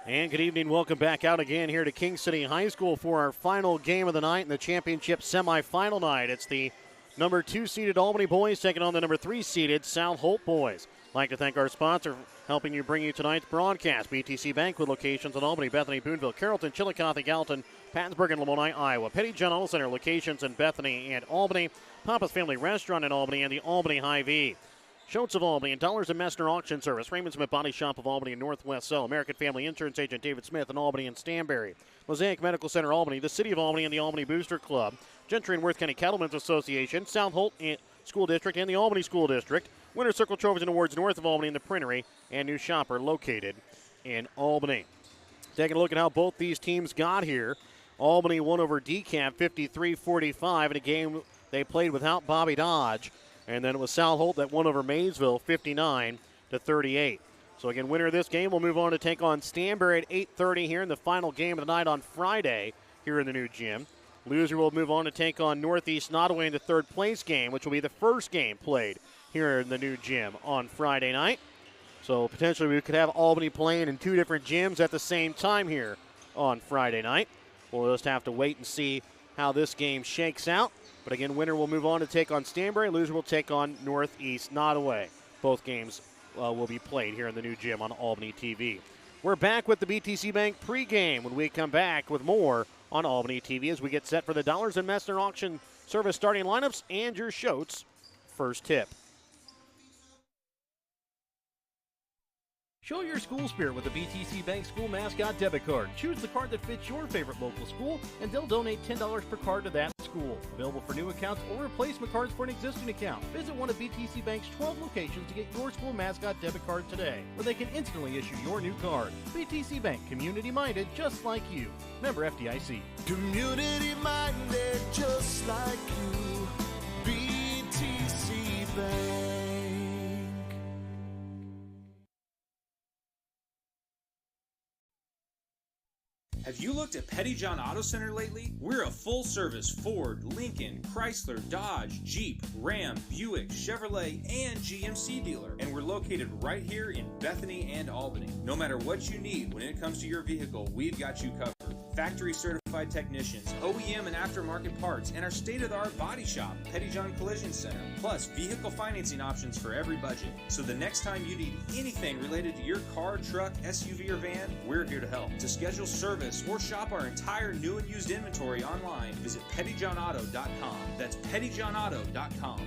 And good evening. Welcome back out again here to King City High School for our final game of the night in the championship semifinal night. It's the number 2 seeded Albany boys taking on the number 3 seeded South Holt boys. I'd like to thank our sponsor helping you bring you tonight's broadcast. BTC Bank with locations in Albany, Bethany, Boonville, Carrollton, Chillicothe, Gallatin, Pattonsburg, and Lamoni, Iowa. Petty-John Auto Center locations in Bethany and Albany. Papa's Family Restaurant in Albany and the Albany Hy-Vee. Schultz of Albany and Dollars and Messner Auction Service. Raymond Smith Body Shop of Albany and Northwest Cell. American Family Insurance Agent David Smith in Albany and Stanberry. Mosaic Medical Center Albany. The City of Albany and the Albany Booster Club. Gentry and Worth County Cattlemen's Association. South Holt School District and the Albany School District. Winter Circle Trophies and Awards north of Albany and the Printery. And New Shopper located in Albany. Taking a look at how both these teams got here. Albany won over DeKalb 53-45 in a game they played without Bobby Dodge. And then it was South Holt that won over Maysville 59-38. So again, winner of this game will move on to take on Stanberry at 8:30 here in the final game of the night on Friday here in the new gym. Loser will move on to take on Northeast Nottoway in the third place game, which will be the first game played here in the new gym on Friday night. So potentially we could have Albany playing in 2 different gyms at the same time here on Friday night. We'll just have to wait and see how this game shakes out. But again, winner will move on to take on Stanberry. Loser will take on Northeast Nottoway. Both games will be played here in the new gym on Albany TV. We're back with the BTC Bank pregame when we come back with more on Albany TV as we get set for the Dollars and Messner Auction Service starting lineups and your Schultz first tip. Show your school spirit with the BTC Bank School Mascot Debit Card. Choose the card that fits your favorite local school, and they'll donate $10 per card to that school. Available for new accounts or replacement cards for an existing account. Visit one of BTC Bank's 12 locations to get your school mascot debit card today, where they can instantly issue your new card. BTC Bank, community-minded just like you. Member FDIC. Community-minded just like you. BTC Bank. Have you looked at Petty-John Auto Center lately? We're a full-service Ford, Lincoln, Chrysler, Dodge, Jeep, Ram, Buick, Chevrolet, and GMC dealer. And we're located right here in Bethany and Albany. No matter what you need when it comes to your vehicle, we've got you covered. Factory-certified technicians, OEM and aftermarket parts, and our state-of-the-art body shop, Petty-John Collision Center. Plus, vehicle financing options for every budget. So the next time you need anything related to your car, truck, SUV, or van, we're here to help. To schedule service or shop our entire new and used inventory online, visit pettyjohnauto.com. That's pettyjohnauto.com.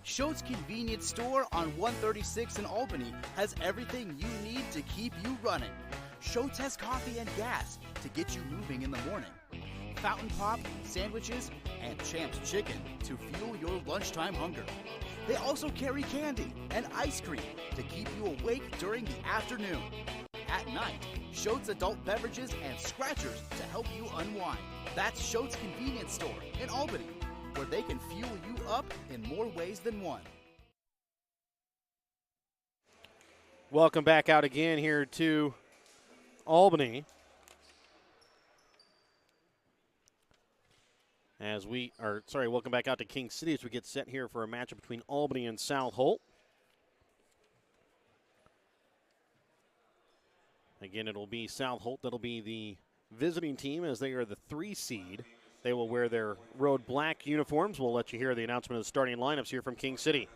Schultz Convenience Store on 136 in Albany has everything you need to keep you running. Schultz has coffee and gas to get you moving in the morning. Fountain Pop, sandwiches, and Champ's Chicken to fuel your lunchtime hunger. They also carry candy and ice cream to keep you awake during the afternoon. At night, Schultz adult beverages and scratchers to help you unwind. That's Schultz Convenience Store in Albany, where they can fuel you up in more ways than one. Welcome back out again here to Albany. Welcome back out to King City as we get set here for a matchup between Albany and South Holt. Again, it'll be South Holt that'll be the visiting team as they are the 3 seed. They will wear their road black uniforms. We'll let you hear the announcement of the starting lineups here from King City.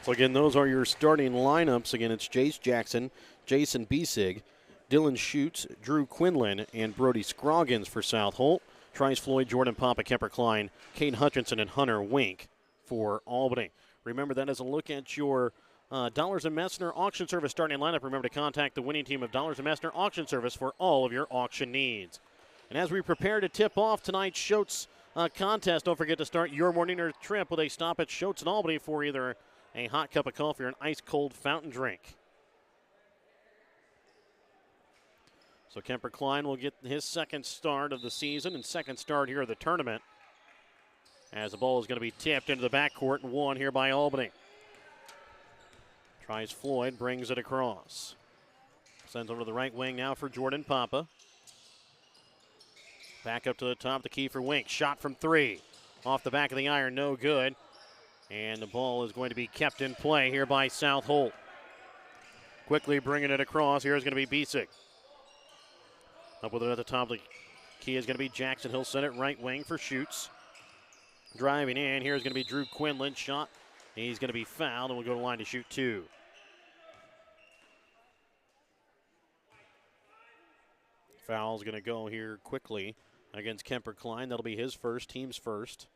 So again, those are your starting lineups. Again, it's Jace Jackson, Jason Biesig, Dylan Schutz, Drew Quinlan, and Brody Scroggins for South Holt. Trice Floyd, Jordan Papa, Kemper Klein, Kane Hutchinson, and Hunter Wink for Albany. Remember, that is a look at your Dollars and Messner Auction Service starting lineup. Remember to contact the winning team of Dollars and Messner Auction Service for all of your auction needs. And as we prepare to tip off tonight's Schultz contest, don't forget to start your morning or trip with a stop at Schultz in Albany for either a hot cup of coffee or an ice-cold fountain drink. So Kemper Klein will get his second start of the season and second start here of the tournament, as the ball is going to be tipped into the backcourt and won here by Albany. Tries Floyd, brings it across. Sends over to the right wing now for Jordan Papa. Back up to the top, the key for Wink. Shot from three. Off the back of the iron, no good. And the ball is going to be kept in play here by South Holt. Quickly bringing it across. Here is going to be Bisick. Up with it at the top, the key is going to be Jackson. He'll send it right wing for Schutz. Driving in, here is going to be Drew Quinlan. Shot. He's going to be fouled, and we'll go to the line to shoot two. Foul's going to go here quickly against Kemper Klein. That'll be his first, team's first.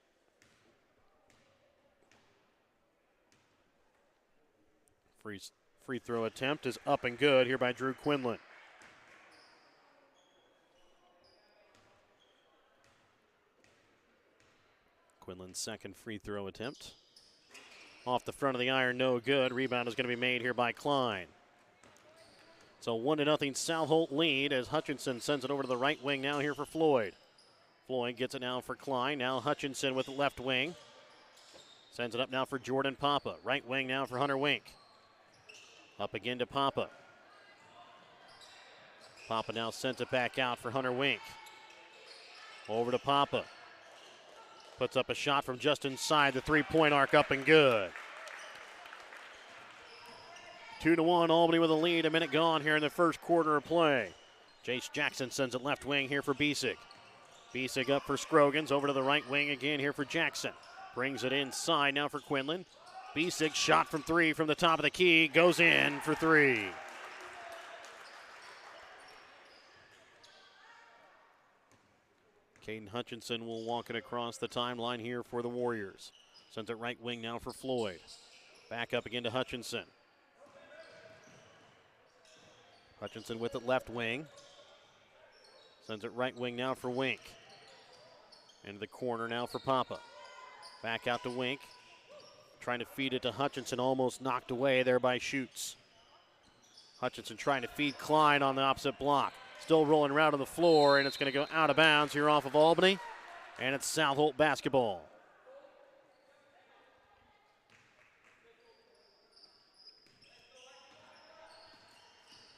Free throw attempt is up and good here by Drew Quinlan. Quinlan's second free throw attempt. Off the front of the iron, no good. Rebound is going to be made here by Klein. So 1-0 South Holt lead as Hutchinson sends it over to the right wing now here for Floyd. Floyd gets it now for Klein. Now Hutchinson with the left wing. Sends it up now for Jordan Papa. Right wing now for Hunter Wink. Up again to Papa. Papa now sends it back out for Hunter Wink. Over to Papa. Puts up a shot from just inside the three-point arc, up and good. 2-1, Albany with a lead, a minute gone here in the first quarter of play. Jace Jackson sends it left wing here for Bisick. Bisick up for Scroggins, over to the right wing again here for Jackson. Brings it inside now for Quinlan. Bisick shot from three from the top of the key, goes in for three. Caden Hutchinson will walk it across the timeline here for the Warriors. Sends it right wing now for Floyd. Back up again to Hutchinson. Hutchinson with it left wing. Sends it right wing now for Wink. Into the corner now for Papa. Back out to Wink. Trying to feed it to Hutchinson, almost knocked away there by Schutz. Hutchinson trying to feed Klein on the opposite block. Still rolling around on the floor, and it's going to go out of bounds here off of Albany. And it's South Holt basketball.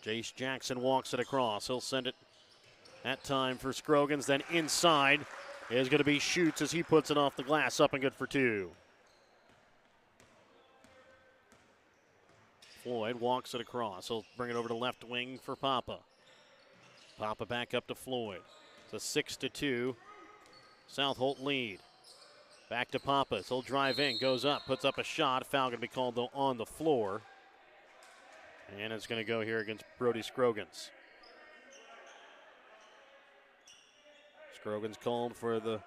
Jace Jackson walks it across. He'll send it that time for Scroggins. Then inside is going to be Schutz as he puts it off the glass. Up and good for two. Floyd walks it across. He'll bring it over to left wing for Papa. Papa back up to Floyd. It's a 6-2 South Holt lead. Back to Papa. He'll drive in, goes up, puts up a shot. Foul going to be called though on the floor. And it's going to go here against Brody Scroggins. Scroggins called for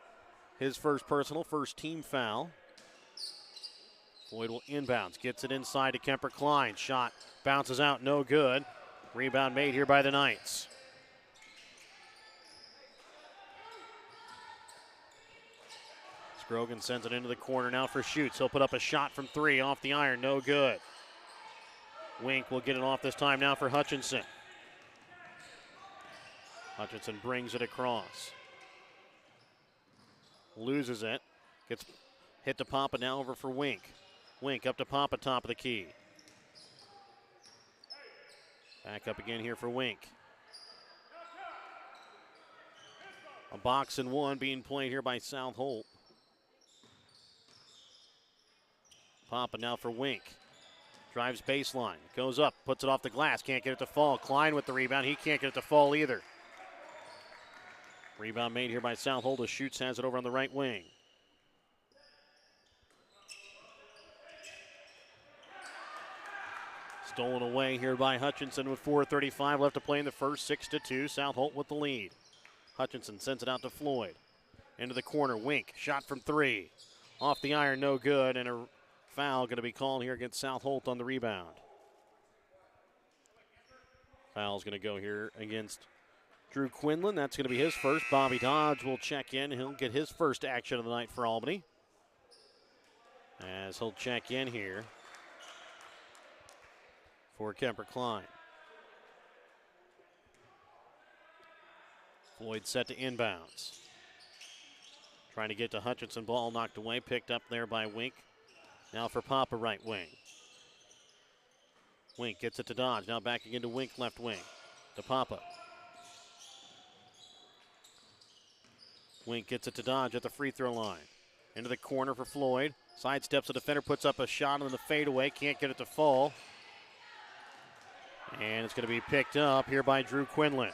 his first personal, first team foul. Floyd will inbounds, gets it inside to Kemper Klein. Shot bounces out, no good. Rebound made here by the Knights. Scroggins sends it into the corner now for Schutz. He'll put up a shot from three off the iron, no good. Wink will get it off this time now for Hutchinson. Hutchinson brings it across. Loses it. Gets hit to Papa now over for Wink. Wink up to Papa, top of the key. Back up again here for Wink. A box and one being played here by South Holt. Papa now for Wink. Drives baseline, goes up, puts it off the glass, can't get it to fall. Klein with the rebound, he can't get it to fall either. Rebound made here by South Holt as Schutz has it over on the right wing. Stolen away here by Hutchinson with 4:35 left to play in the first. 6-2, South Holt with the lead. Hutchinson sends it out to Floyd. Into the corner, Wink, shot from three. Off the iron, no good, and a foul going to be called here against South Holt on the rebound. Foul's going to go here against Drew Quinlan. That's going to be his first. Bobby Dodge will check in. He'll get his first action of the night for Albany. As he'll check in here for Kemper Klein. Floyd set to inbounds. Trying to get to Hutchinson. Ball knocked away. Picked up there by Wink. Now for Papa, right wing. Wink gets it to Dodge. Now back again to Wink, left wing. To Papa. Wink gets it to Dodge at the free throw line. Into the corner for Floyd. Sidesteps the defender, puts up a shot on the fadeaway. Can't get it to fall. And it's going to be picked up here by Drew Quinlan.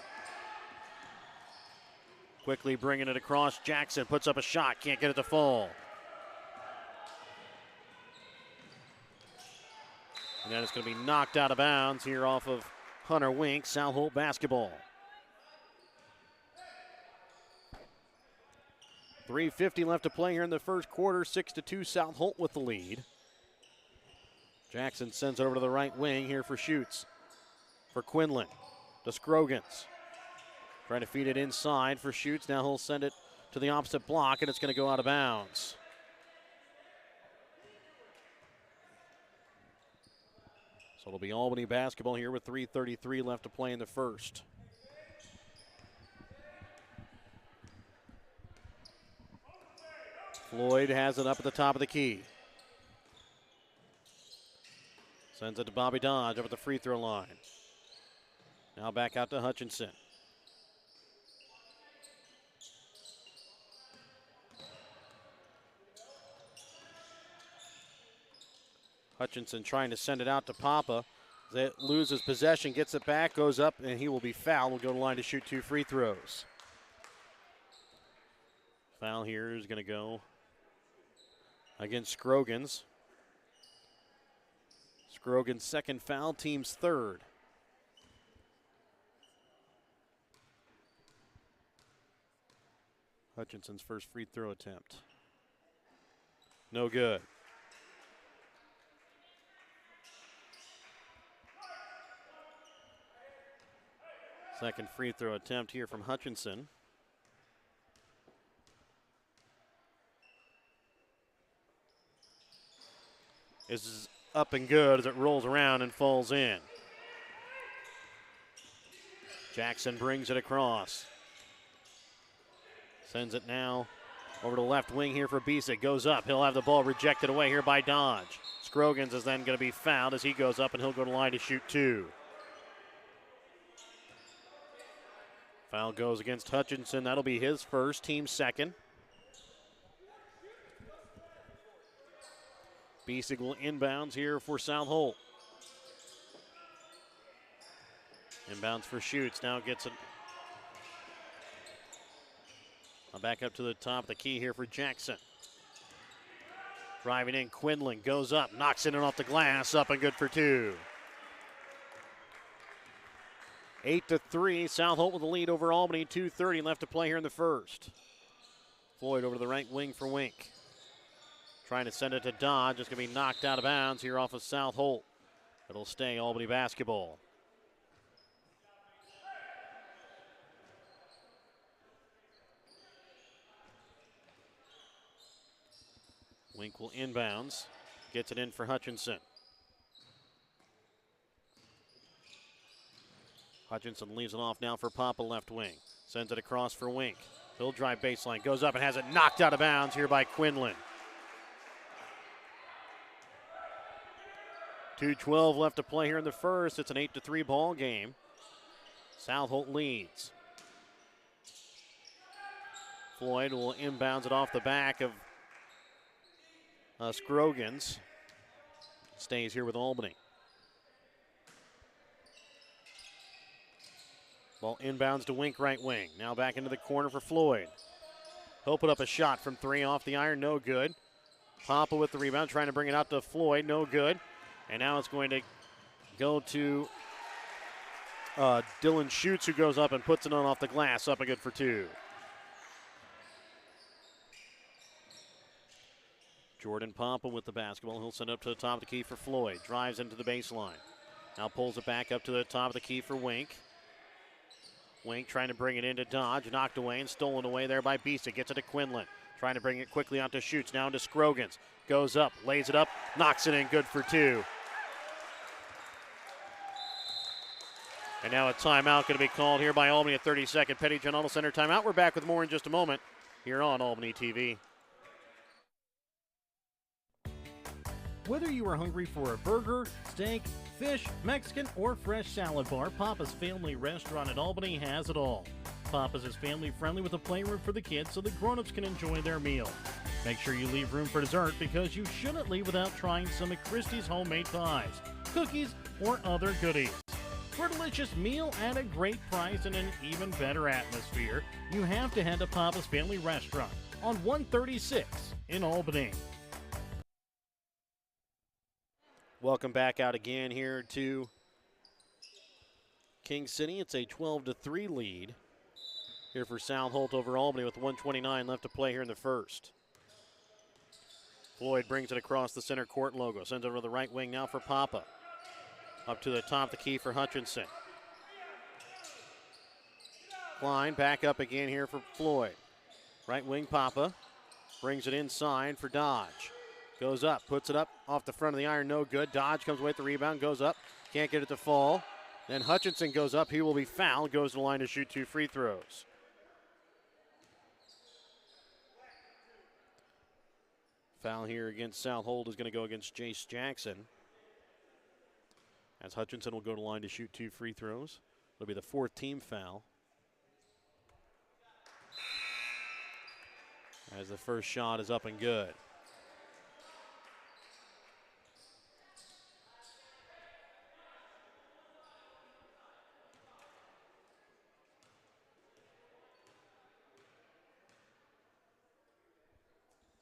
Quickly bringing it across. Jackson puts up a shot. Can't get it to fall. And then it's going to be knocked out of bounds here off of Hunter Wink. South Holt basketball. 3:50 left to play here in the first quarter. 6-2 South Holt with the lead. Jackson sends it over to the right wing here for Schutz. For Quinlan. To Scroggins. Trying to feed it inside for Schutz. Now he'll send it to the opposite block, and it's going to go out of bounds. So it'll be Albany basketball here with 3:33 left to play in the first. Floyd has it up at the top of the key. Sends it to Bobby Dodge up at the free throw line. Now back out to Hutchinson. Hutchinson trying to send it out to Papa. That loses possession, gets it back, goes up, and he will be fouled. Will go to the line to shoot 2 free throws. Foul here is going to go against Scroggins. Scroggins' second foul, team's third. Hutchinson's first free throw attempt. No good. Second free throw attempt here from Hutchinson. This is up and good as it rolls around and falls in. Jackson brings it across. Sends it now over to the left wing here for Bisick. Goes up. He'll have the ball rejected away here by Dodge. Scroggins is then going to be fouled as he goes up, and he'll go to the line to shoot 2. Foul goes against Hutchinson. That'll be his first, team second. Bisick will inbounds here for South Holt. Inbounds for Schutz. Now gets it back up to the top of the key here for Jackson. Driving in, Quinlan goes up, knocks it in off the glass, up and good for 2. 8-3, South Holt with the lead over Albany. 2:30 left to play here in the first. Floyd over to the right wing for Wink. Trying to send it to Dodge. It's going to be knocked out of bounds here off of South Holt. It'll stay Albany basketball. Wink will inbounds. Gets it in for Hutchinson. Hutchinson leaves it off now for Papa, left wing. Sends it across for Wink. He'll drive baseline. Goes up and has it knocked out of bounds here by Quinlan. 2:12 left to play here in the first. It's an 8-3 ball game. South Holt leads. Floyd will inbounds it off the back of Scroggins. Stays here with Albany. Ball inbounds to Wink, right wing. Now back into the corner for Floyd. He'll put up a shot from 3 off the iron, no good. Papa with the rebound, trying to bring it out to Floyd, no good. And now it's going to go to Dylan Schutz, who goes up and puts it on off the glass, up and good for 2. Jordan Papa with the basketball. He'll send it up to the top of the key for Floyd. Drives into the baseline. Now pulls it back up to the top of the key for Wink. Wink trying to bring it into Dodge. Knocked away and stolen away there by Beesick. Gets it to Quinlan. Trying to bring it quickly onto Schutz. Now into Scroggins. Goes up, lays it up, knocks it in. Good for two. And now a timeout going to be called here by Albany at 32nd. Petty John Auto Center timeout. We're back with more in just a moment here on Albany TV. Whether you are hungry for a burger, steak, fish, Mexican, or fresh salad bar, Papa's Family Restaurant in Albany has it all. Papa's is family friendly with a playroom for the kids so the grown-ups can enjoy their meal. Make sure you leave room for dessert because you shouldn't leave without trying some of Christie's homemade pies, cookies, or other goodies. For a delicious meal at a great price and an even better atmosphere, you have to head to Papa's Family Restaurant on 136 in Albany. Welcome back out again here to King City. It's a 12-3 lead here for South Holt over Albany with 1:29 left to play here in the first. Floyd brings it across the center court logo. Sends it over the right wing now for Papa. Up to the top of the key for Hutchinson. Klein back up again here for Floyd. Right wing Papa. Brings it inside for Dodge. Goes up, puts it up off the front of the iron, no good. Dodge comes away with the rebound, goes up, can't get it to fall. Then Hutchinson goes up, he will be fouled, goes to the line to shoot 2 free throws. Foul here against South Holt is going to go against Jace Jackson. As Hutchinson will go to the line to shoot 2 free throws. It'll be the 4th team foul. As the first shot is up and good.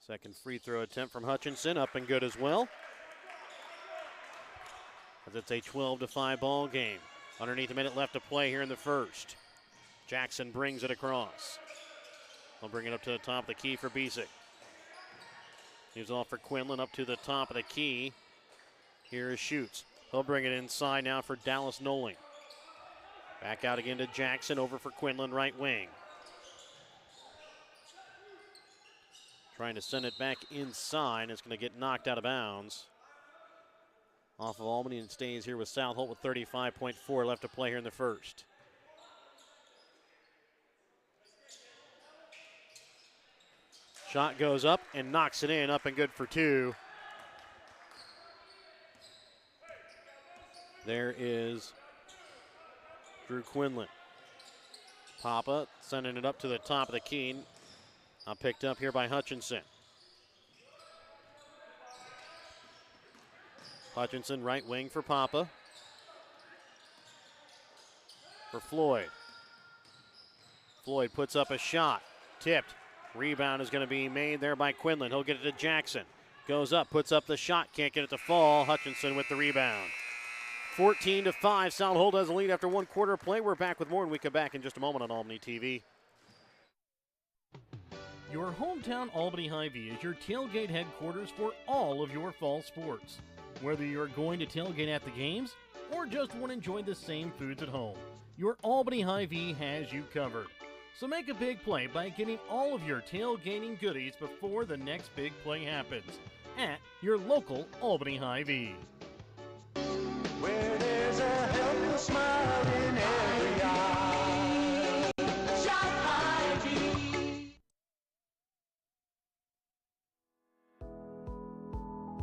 Second free throw attempt from Hutchinson, up and good as well. As it's a 12-5 ball game. Underneath a minute left to play here in the first. Jackson brings it across. He'll bring it up to the top of the key for Beesick. He's off for Quinlan up to the top of the key. Here is Schutz. He'll bring it inside now for Dallas Noling. Back out again to Jackson, over for Quinlan, right wing. Trying to send it back inside. It's going to get knocked out of bounds. Off of Albany and stays here with South Holt with 35.4 left to play here in the first. Shot goes up and knocks it in, up and good for two. There is Drew Quinlan. Papa sending it up to the top of the key. Now picked up here by Hutchinson. Hutchinson, right wing for Papa. For Floyd. Floyd puts up a shot. Tipped. Rebound is going to be made there by Quinlan. He'll get it to Jackson. Goes up, puts up the shot. Can't get it to fall. Hutchinson with the rebound. 14-5. South Holt has a lead after 1 quarter of play. We're back with more, and we come back in just a moment on Albany TV. Your hometown Albany Hy-Vee is your tailgate headquarters for all of your fall sports. Whether you're going to tailgate at the games or just want to enjoy the same foods at home, your Albany Hy-Vee has you covered. So make a big play by getting all of your tailgating goodies before the next big play happens at your local Albany Hy-Vee. Where there's a helpless smile in every eye. Shop Hy-Vee.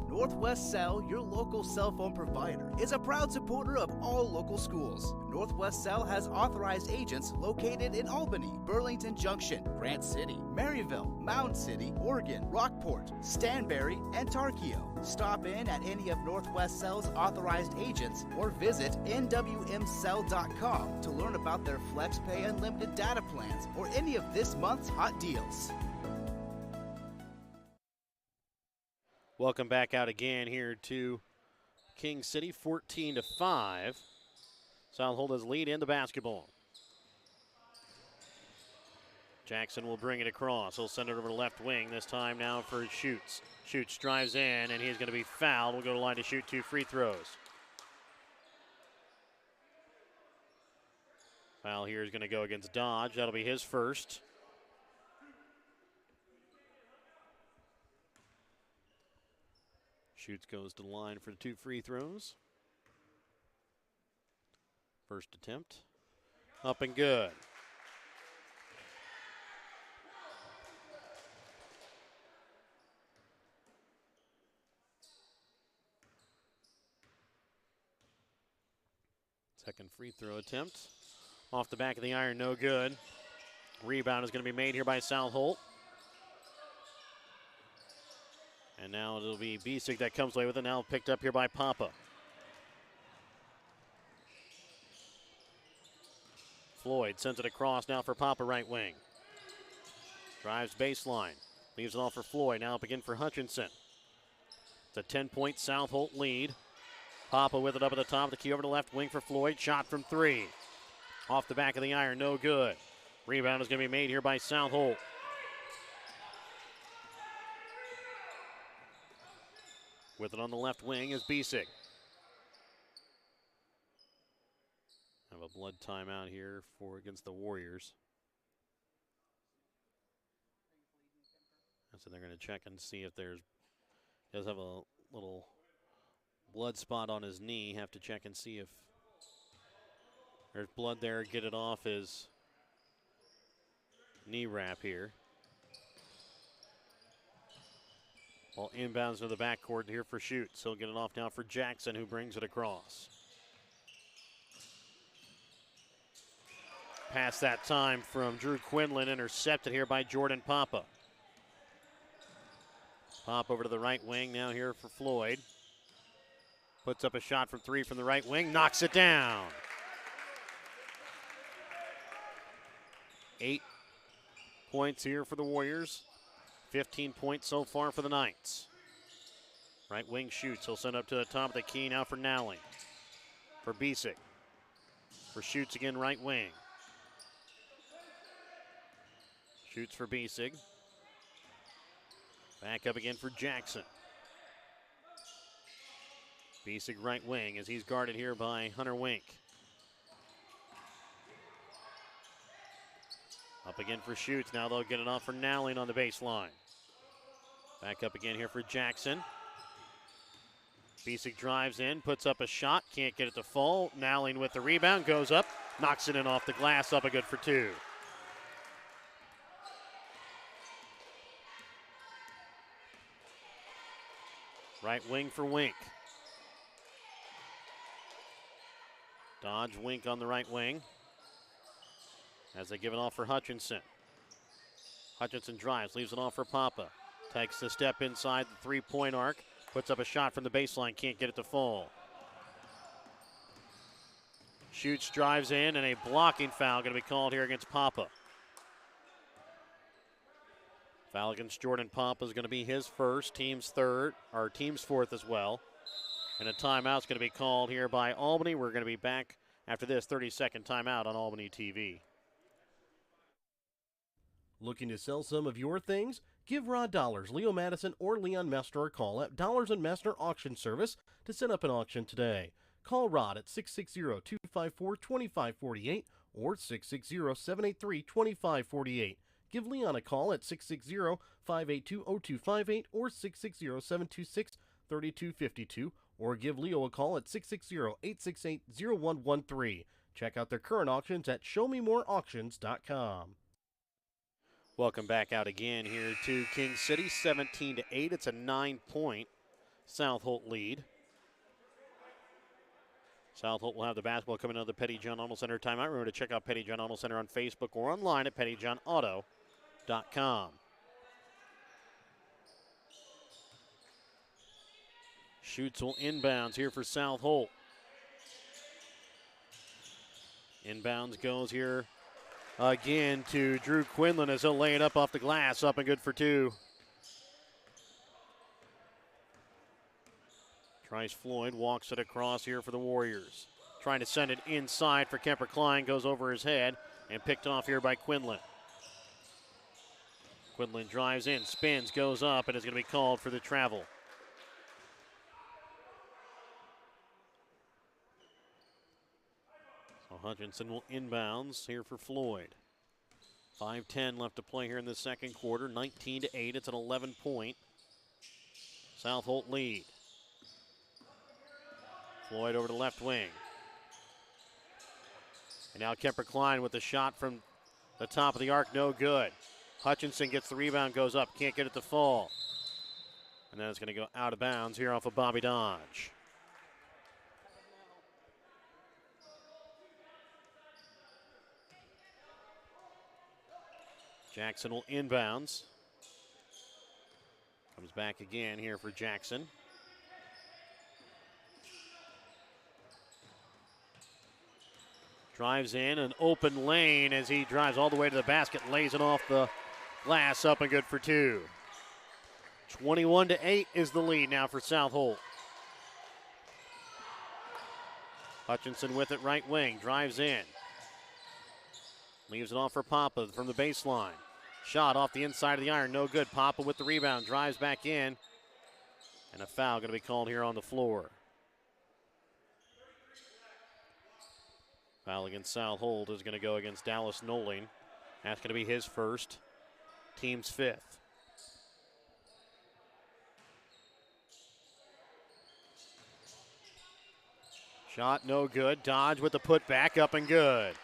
Northwest Cell, your local cell phone provider, is a proud supporter of all local schools. Northwest Cell has authorized agents located in Albany, Burlington Junction, Grant City, Maryville, Mound City, Oregon, Rockport, Stanberry, and Tarkio. Stop in at any of Northwest Cell's authorized agents or visit nwmcell.com to learn about their FlexPay unlimited data plans or any of this month's hot deals. Welcome back out again here to King City, 14-5. South Holt has lead in the basketball. Jackson will bring it across. He'll send it over to left wing, this time now for Schutz. Schutz drives in, and he's going to be fouled. We'll go to line to shoot 2 free throws. Foul here is going to go against Dodge. That'll be his first. Schutz goes to the line for the 2 free throws. First attempt. Up and good. Second free throw attempt. Off the back of the iron, no good. Rebound is going to be made here by South Holt. And now it'll be Bisick that comes away with it. Now picked up here by Papa. Floyd sends it across now for Papa, right wing. Drives baseline. Leaves it off for Floyd. Now up again for Hutchinson. It's a 10-point South Holt lead. Papa with it up at the top of the key over to left wing for Floyd. Shot from 3. Off the back of the iron, no good. Rebound is going to be made here by South Holt. With it on the left wing is Bisick. Have a blood timeout here for against the Warriors. So they're going to check and see if does have a little blood spot on his knee. Have to check and see if there's blood there. Get it off his knee wrap here. Ball inbounds to the backcourt here for Schutz. He'll get it off now for Jackson, who brings it across. Pass that time from Drew Quinlan, intercepted here by Jordan Papa. Pop over to the right wing now here for Floyd. Puts up a shot from 3 from the right wing, knocks it down. 8 points here for the Warriors. 15 points so far for the Knights. Right wing Schutz. He'll send up to the top of the key now for Nowling. For Bisick. For Schutz again, right wing. Schutz for Bisick. Back up again for Jackson. Bisick right wing as he's guarded here by Hunter Wink. Up again for Schutz. Now they'll get it off for Nowling on the baseline. Back up again here for Jackson. Bisick drives in, puts up a shot, can't get it to fall. Nowling with the rebound, goes up, knocks it in off the glass, up a good for 2. Right wing for Wink. Dodge, Wink on the right wing. As they give it off for Hutchinson. Hutchinson drives, leaves it off for Papa. Takes the step inside the 3-point arc. Puts up a shot from the baseline, can't get it to fall. Schutz, drives in, and a blocking foul going to be called here against Papa. Foul against Jordan Papa is going to be his first, team's fourth as well. And a timeout's going to be called here by Albany. We're going to be back after this 30-second timeout on Albany TV. Looking to sell some of your things? Give Rod Dollars, Leo Madison, or Leon Messner a call at Dollars and Messner Auction Service to set up an auction today. Call Rod at 660-254-2548 or 660-783-2548. Give Leon a call at 660-582-0258 or 660-726-3252 or give Leo a call at 660-868-0113. Check out their current auctions at showmemoreauctions.com. Welcome back out again here to King City, 17-8. It's a 9-point South Holt lead. South Holt will have the basketball coming out of the Petty John Auto Center timeout. Remember to check out Petty John Auto Center on Facebook or online at pettyjohnauto.com. Schutz will inbounds here for South Holt. Inbounds goes here again to Drew Quinlan as he'll lay it up off the glass, up and good for 2. Tries Floyd, walks it across here for the Warriors. Trying to send it inside for Kemper Klein, goes over his head and picked off here by Quinlan. Quinlan drives in, spins, goes up, and is going to be called for the travel. So Hutchinson will inbounds here for Floyd. 5:10 left to play here in the second quarter. 19-8. It's an 11-point South Holt lead. Floyd over to left wing. And now Kemper Klein with the shot from the top of the arc, no good. Hutchinson gets the rebound, goes up, can't get it to fall. And then it's going to go out of bounds here off of Bobby Dodge. Jackson will inbounds. Comes back again here for Jackson. Drives in an open lane as he drives all the way to the basket, lays it off the glass, up and good for two. 21-8 is the lead now for South Holt. Hutchinson with it right wing, drives in. Leaves it off for Papa from the baseline. Shot off the inside of the iron, no good. Papa with the rebound, drives back in. And a foul going to be called here on the floor. Foul against South Holt is going to go against Dallas Noling. That's going to be his first, team's fifth. Shot no good. Dodge with the putback, up and good.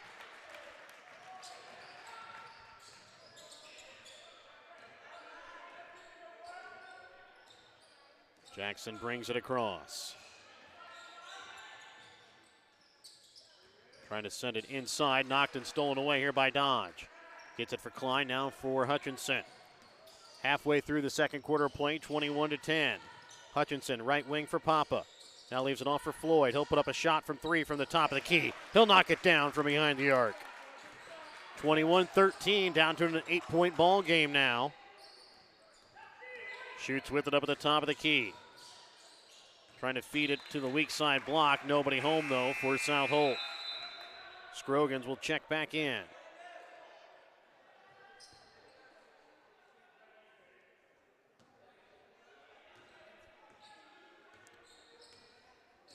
Jackson brings it across. Trying to send it inside, knocked and stolen away here by Dodge. Gets it for Klein, now for Hutchinson. Halfway through the second quarter of play, 21-10. Hutchinson, right wing for Papa. Now leaves it off for Floyd. He'll put up a shot from three from the top of the key. He'll knock it down from behind the arc. 21-13, down to an 8-point ball game now. Shoots with it up at the top of the key. Trying to feed it to the weak side block. Nobody home, though, for South Holt. Scroggins will check back in.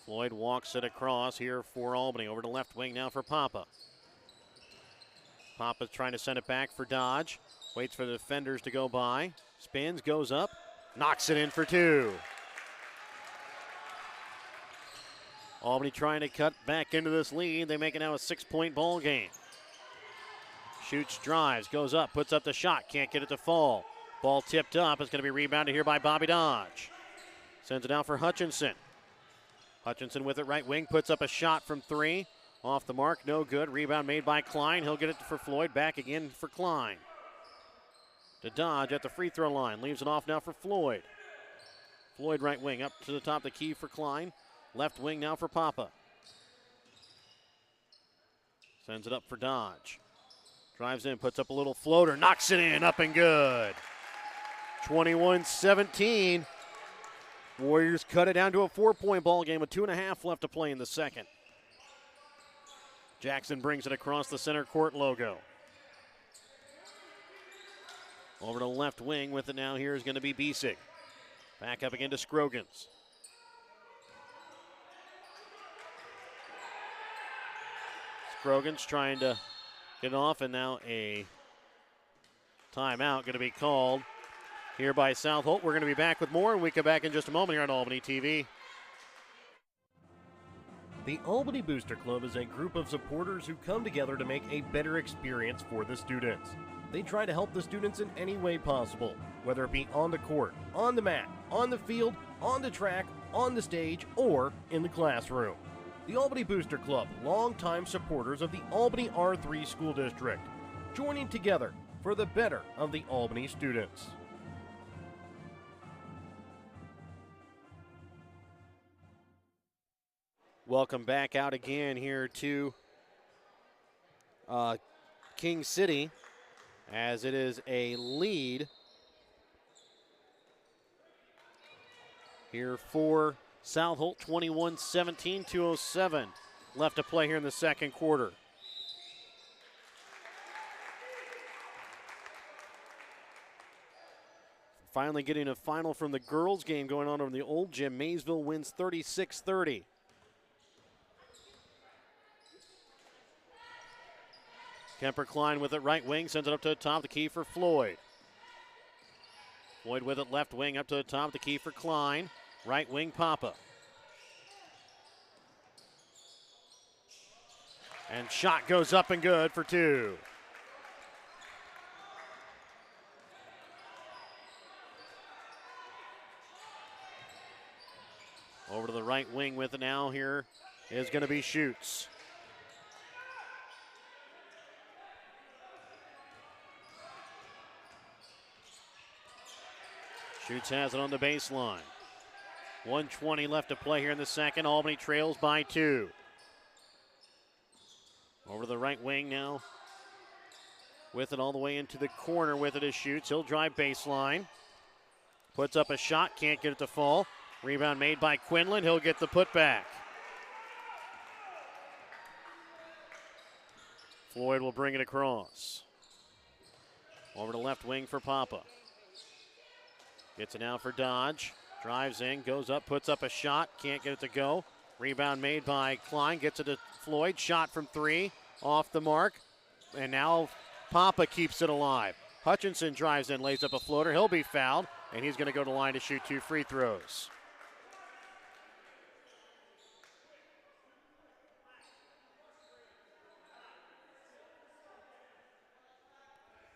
Floyd walks it across here for Albany. Over to left wing now for Papa. Papa's trying to send it back for Dodge. Waits for the defenders to go by. Spins, goes up, knocks it in for two. Albany trying to cut back into this lead. They make it now a 6-point ball game. Shoots, drives, goes up, puts up the shot, can't get it to fall. Ball tipped up. It's going to be rebounded here by Bobby Dodge. Sends it out for Hutchinson. Hutchinson with it right wing, puts up a shot from three. Off the mark, no good. Rebound made by Klein. He'll get it for Floyd. Back again for Klein. To Dodge at the free throw line. Leaves it off now for Floyd. Floyd right wing up to the top of the key for Klein. Left wing now for Papa. Sends it up for Dodge. Drives in, puts up a little floater, knocks it in, up and good. 21-17. Warriors cut it down to a 4-point ball game with 2.5 left to play in the second. Jackson brings it across the center court logo. Over to the left wing with it now here is going to be Biesig. Back up again to Scroggins. Scroggins trying to get off, and now a timeout going to be called here by South Holt. We're going to be back with more, and we come back in just a moment here on Albany TV. The Albany Booster Club is a group of supporters who come together to make a better experience for the students. They try to help the students in any way possible, whether it be on the court, on the mat, on the field, on the track, on the stage, or in the classroom. The Albany Booster Club, longtime supporters of the Albany R3 School District, joining together for the better of the Albany students. Welcome back out again here to King City, as it is a lead here for South Holt. 21-17, 2:07 left to play here in the second quarter. Finally getting a final from the girls game going on over in the old gym. Maysville wins 36-30. Kemper Klein with it right wing, sends it up to the top, the key for Floyd. Floyd with it left wing up to the top, the key for Klein. Right wing Papa. And shot goes up and good for two. Over to the right wing with it now here is going to be Schutz. Schutz has it on the baseline. 1:20 left to play here in the second. Albany trails by 2. Over to the right wing now. With it all the way into the corner with it is Schutz. He'll drive baseline. Puts up a shot, can't get it to fall. Rebound made by Quinlan. He'll get the putback. Floyd will bring it across. Over to left wing for Papa. Gets it now for Dodge. Drives in, goes up, puts up a shot. Can't get it to go. Rebound made by Klein. Gets it to Floyd. Shot from 3. Off the mark. And now Papa keeps it alive. Hutchinson drives in, lays up a floater. He'll be fouled. And he's going to go to the line to shoot 2 free throws.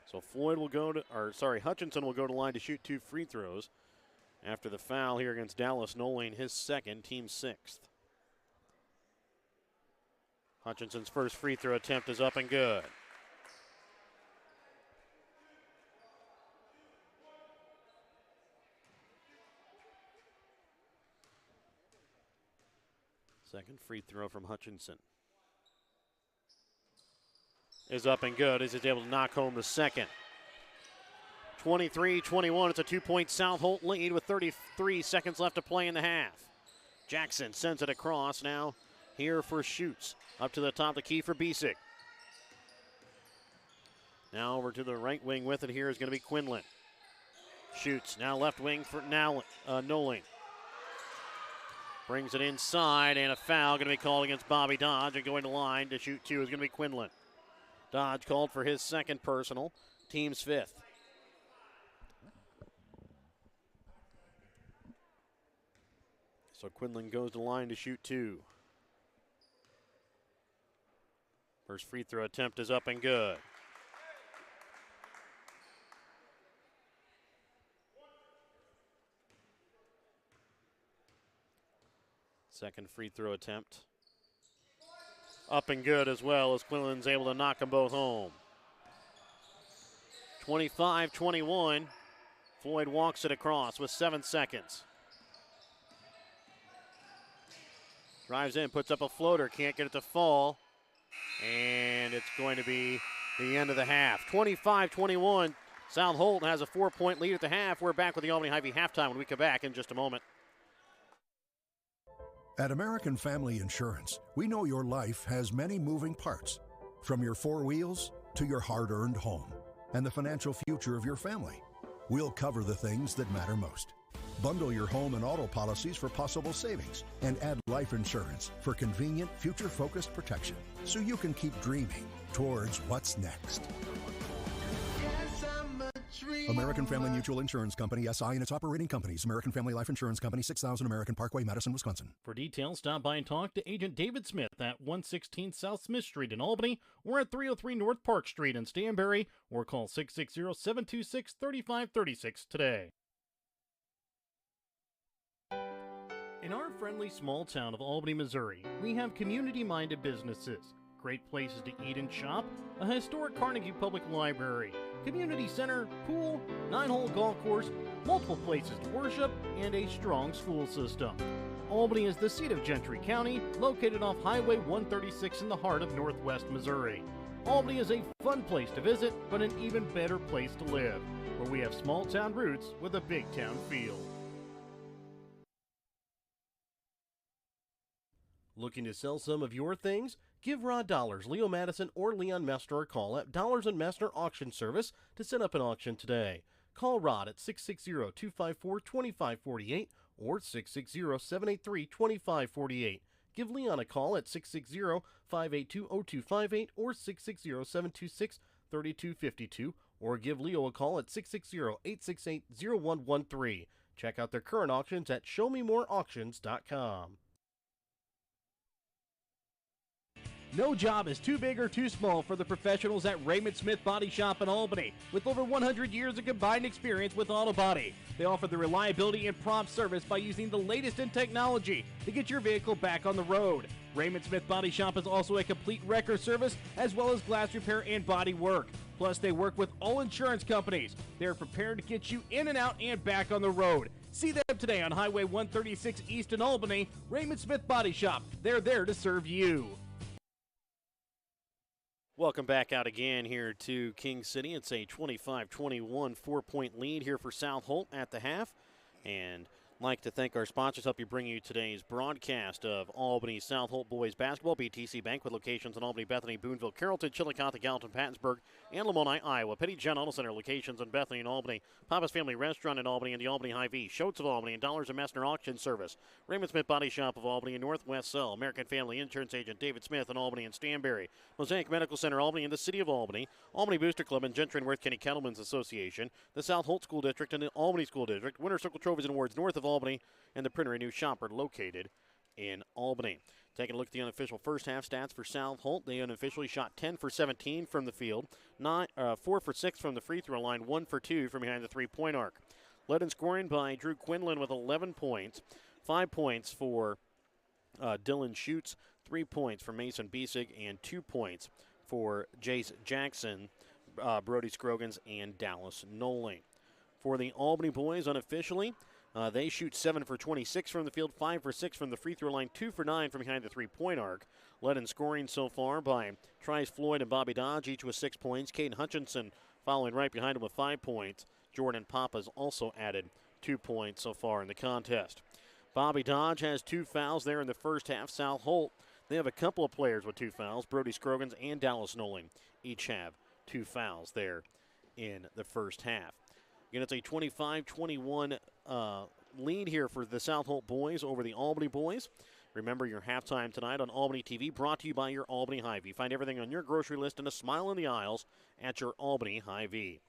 So Hutchinson will go to the line to shoot 2 free throws after the foul here against Dallas Nolan, his second, team 6th. Hutchinson's first free throw attempt is up and good. Second free throw from Hutchinson is up and good as he's able to knock home the second. 23-21, it's a 2-point South Holt lead with 33 seconds left to play in the half. Jackson sends it across now here for Schutz. Up to the top, the key for Bisick. Now over to the right wing with it here is going to be Quinlan. Schutz now left wing for Noling. Brings it inside and a foul going to be called against Bobby Dodge, and going to line to shoot 2 is going to be Quinlan. Dodge called for his second personal, team's 5th. So Quinlan goes to the line to shoot 2. First free throw attempt is up and good. Second free throw attempt. Up and good as well, as Quinlan's able to knock them both home. 25-21. Floyd walks it across with 7 seconds. Drives in, puts up a floater, can't get it to fall. And it's going to be the end of the half. 25-21. South Holt has a 4-point lead at the half. We're back with the Albany Hy-Vee halftime when we come back in just a moment. At American Family Insurance, we know your life has many moving parts, from your 4 wheels to your hard-earned home and the financial future of your family. We'll cover the things that matter most. Bundle your home and auto policies for possible savings and add life insurance for convenient, future-focused protection so you can keep dreaming towards what's next. American Family Mutual Insurance Company, SI, and its operating companies. American Family Life Insurance Company, 6000 American Parkway, Madison, Wisconsin. For details, stop by and talk to Agent David Smith at 116 South Smith Street in Albany, or at 303 North Park Street in Stanberry, or call 660-726-3536 today. In our friendly small town of Albany, Missouri, we have community-minded businesses, great places to eat and shop, a historic Carnegie Public Library, community center, pool, 9-hole golf course, multiple places to worship, and a strong school system. Albany is the seat of Gentry County, located off Highway 136 in the heart of northwest Missouri. Albany is a fun place to visit, but an even better place to live, where we have small town roots with a big town feel. Looking to sell some of your things? Give Rod Dollars, Leo Madison, or Leon Mester a call at Dollars & Mester Auction Service to set up an auction today. Call Rod at 660-254-2548 or 660-783-2548. Give Leon a call at 660-582-0258 or 660-726-3252, or give Leo a call at 660-868-0113. Check out their current auctions at showmemoreauctions.com. No job is too big or too small for the professionals at Raymond Smith Body Shop in Albany. With over 100 years of combined experience with auto body, they offer the reliability and prompt service by using the latest in technology to get your vehicle back on the road. Raymond Smith Body Shop is also a complete wrecker service as well as glass repair and body work. Plus, they work with all insurance companies. They are prepared to get you in and out and back on the road. See them today on Highway 136 East in Albany. Raymond Smith Body Shop. They're there to serve you. Welcome back out again here to King City. It's a 25-21 4-point lead here for South Holt at the half. And like to thank our sponsors, help you bring you today's broadcast of Albany South Holt boys basketball. BTC Bank with locations in Albany, Bethany, Boonville, Carrollton, Chillicothe, Gallatin, Pattonsburg, and Lamoni, Iowa. Petty John Auto Center locations in Bethany and Albany. Papa's Family Restaurant in Albany and the Albany Hy-Vee. Schultz of Albany and Dollars and Messner Auction Service. Raymond Smith Body Shop of Albany and Northwest Cell. American Family Insurance Agent David Smith in Albany and Stanberry. Mosaic Medical Center Albany and the City of Albany. Albany Booster Club and Gentry and Worth County Cattlemen's Association. The South Holt School District and the Albany School District. Winter Circle Trophies and Awards north of Albany. And the Printer, a new shopper located in Albany. Taking a look at the unofficial first half stats for South Holt. They unofficially shot 10 for 17 from the field, 4 for 6 from the free throw line, 1 for 2 from behind the three-point arc. Led in scoring by Drew Quinlan with 11 points, 5 points for Dylan Schutz, 3 points for Mason Biesig, and 2 points for Jace Jackson, Brody Scroggins, and Dallas Noling. For the Albany boys unofficially, they shoot 7 for 26 from the field, 5 for 6 from the free throw line, 2 for 9 from behind the three-point arc. Led in scoring so far by Trice Floyd and Bobby Dodge, each with 6 points. Caden Hutchinson following right behind him with 5 points. Jordan Papas also added 2 points so far in the contest. Bobby Dodge has 2 fouls there in the first half. South Holt, they have a couple of players with 2 fouls. Brody Scroggins and Dallas Noling each have 2 fouls there in the first half. Again, it's a 25-21 lead here for the South Holt boys over the Albany boys. Remember your halftime tonight on Albany TV, brought to you by your Albany Hy-Vee. Find everything on your grocery list and a smile in the aisles at your Albany Hy-Vee.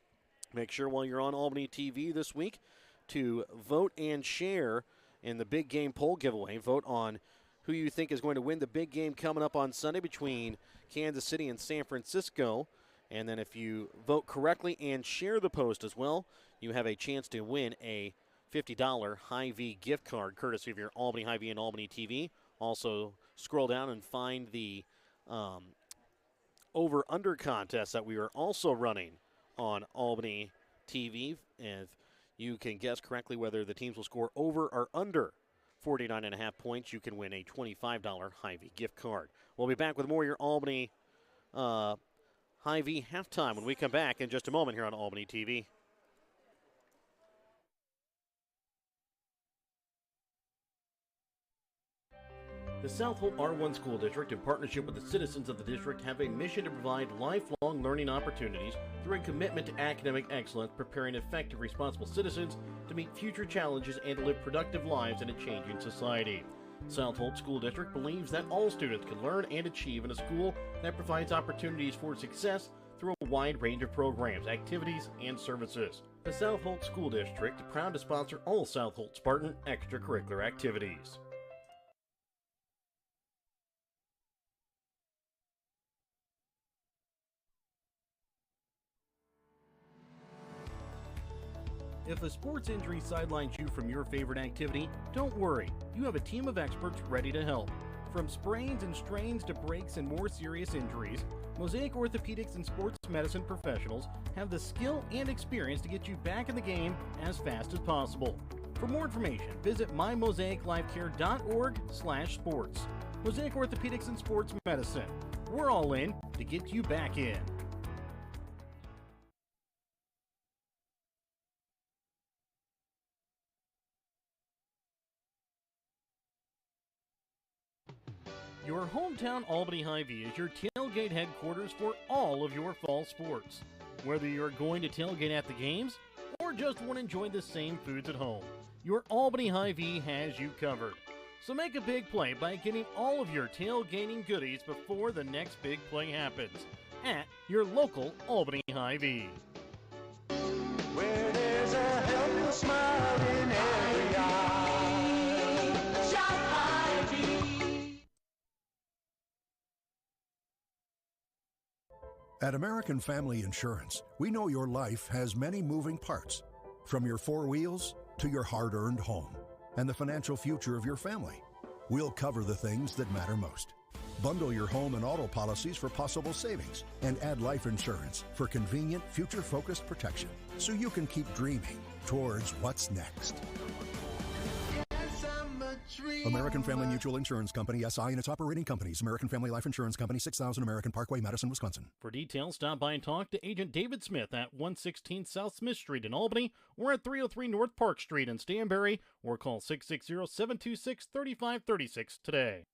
Make sure while you're on Albany TV this week to vote and share in the big game poll giveaway. Vote on who you think is going to win the big game coming up on Sunday between Kansas City and San Francisco. And then if you vote correctly and share the post as well, you have a chance to win a $50 Hy-Vee gift card courtesy of your Albany Hy-Vee and Albany TV. Also, scroll down and find the over-under contest that we are also running on Albany TV. If you can guess correctly whether the teams will score over or under 49.5 points, you can win a $25 Hy-Vee gift card. We'll be back with more of your Albany Hy-Vee halftime when we come back in just a moment here on Albany TV. The South Holt R1 School District, in partnership with the citizens of the district, have a mission to provide lifelong learning opportunities through a commitment to academic excellence, preparing effective, responsible citizens to meet future challenges and to live productive lives in a changing society. South Holt School District believes that all students can learn and achieve in a school that provides opportunities for success through a wide range of programs, activities, and services. The South Holt School District is proud to sponsor all South Holt Spartan extracurricular activities. If a sports injury sidelines you from your favorite activity, don't worry. You have a team of experts ready to help. From sprains and strains to breaks and more serious injuries, Mosaic Orthopedics and Sports Medicine professionals have the skill and experience to get you back in the game as fast as possible. For more information, visit mymosaiclifecare.org/sports. Mosaic Orthopedics and Sports Medicine. We're all in to get you back in. Your hometown Albany Hy-Vee is your tailgate headquarters for all of your fall sports. Whether you're going to tailgate at the games or or just want to enjoy the same foods at home, your Albany Hy-Vee has you covered. So make a big play by getting all of your tailgating goodies before the next big play happens at your local Albany Hy-Vee. Where there's a helpful smile in every eye. Shop Hy-Vee. At American Family Insurance, we know your life has many moving parts, from your four wheels to your hard-earned home and the financial future of your family. We'll cover the things that matter most. Bundle your home and auto policies for possible savings and add life insurance for convenient, future-focused protection so you can keep dreaming towards what's next. American Family Mutual Insurance Company, SI, and its operating companies. American Family Life Insurance Company, 6000 American Parkway, Madison, Wisconsin. For details, stop by and talk to Agent David Smith at 116 South Smith Street in Albany or at 303 North Park Street in Stanberry, or call 660-726-3536 today.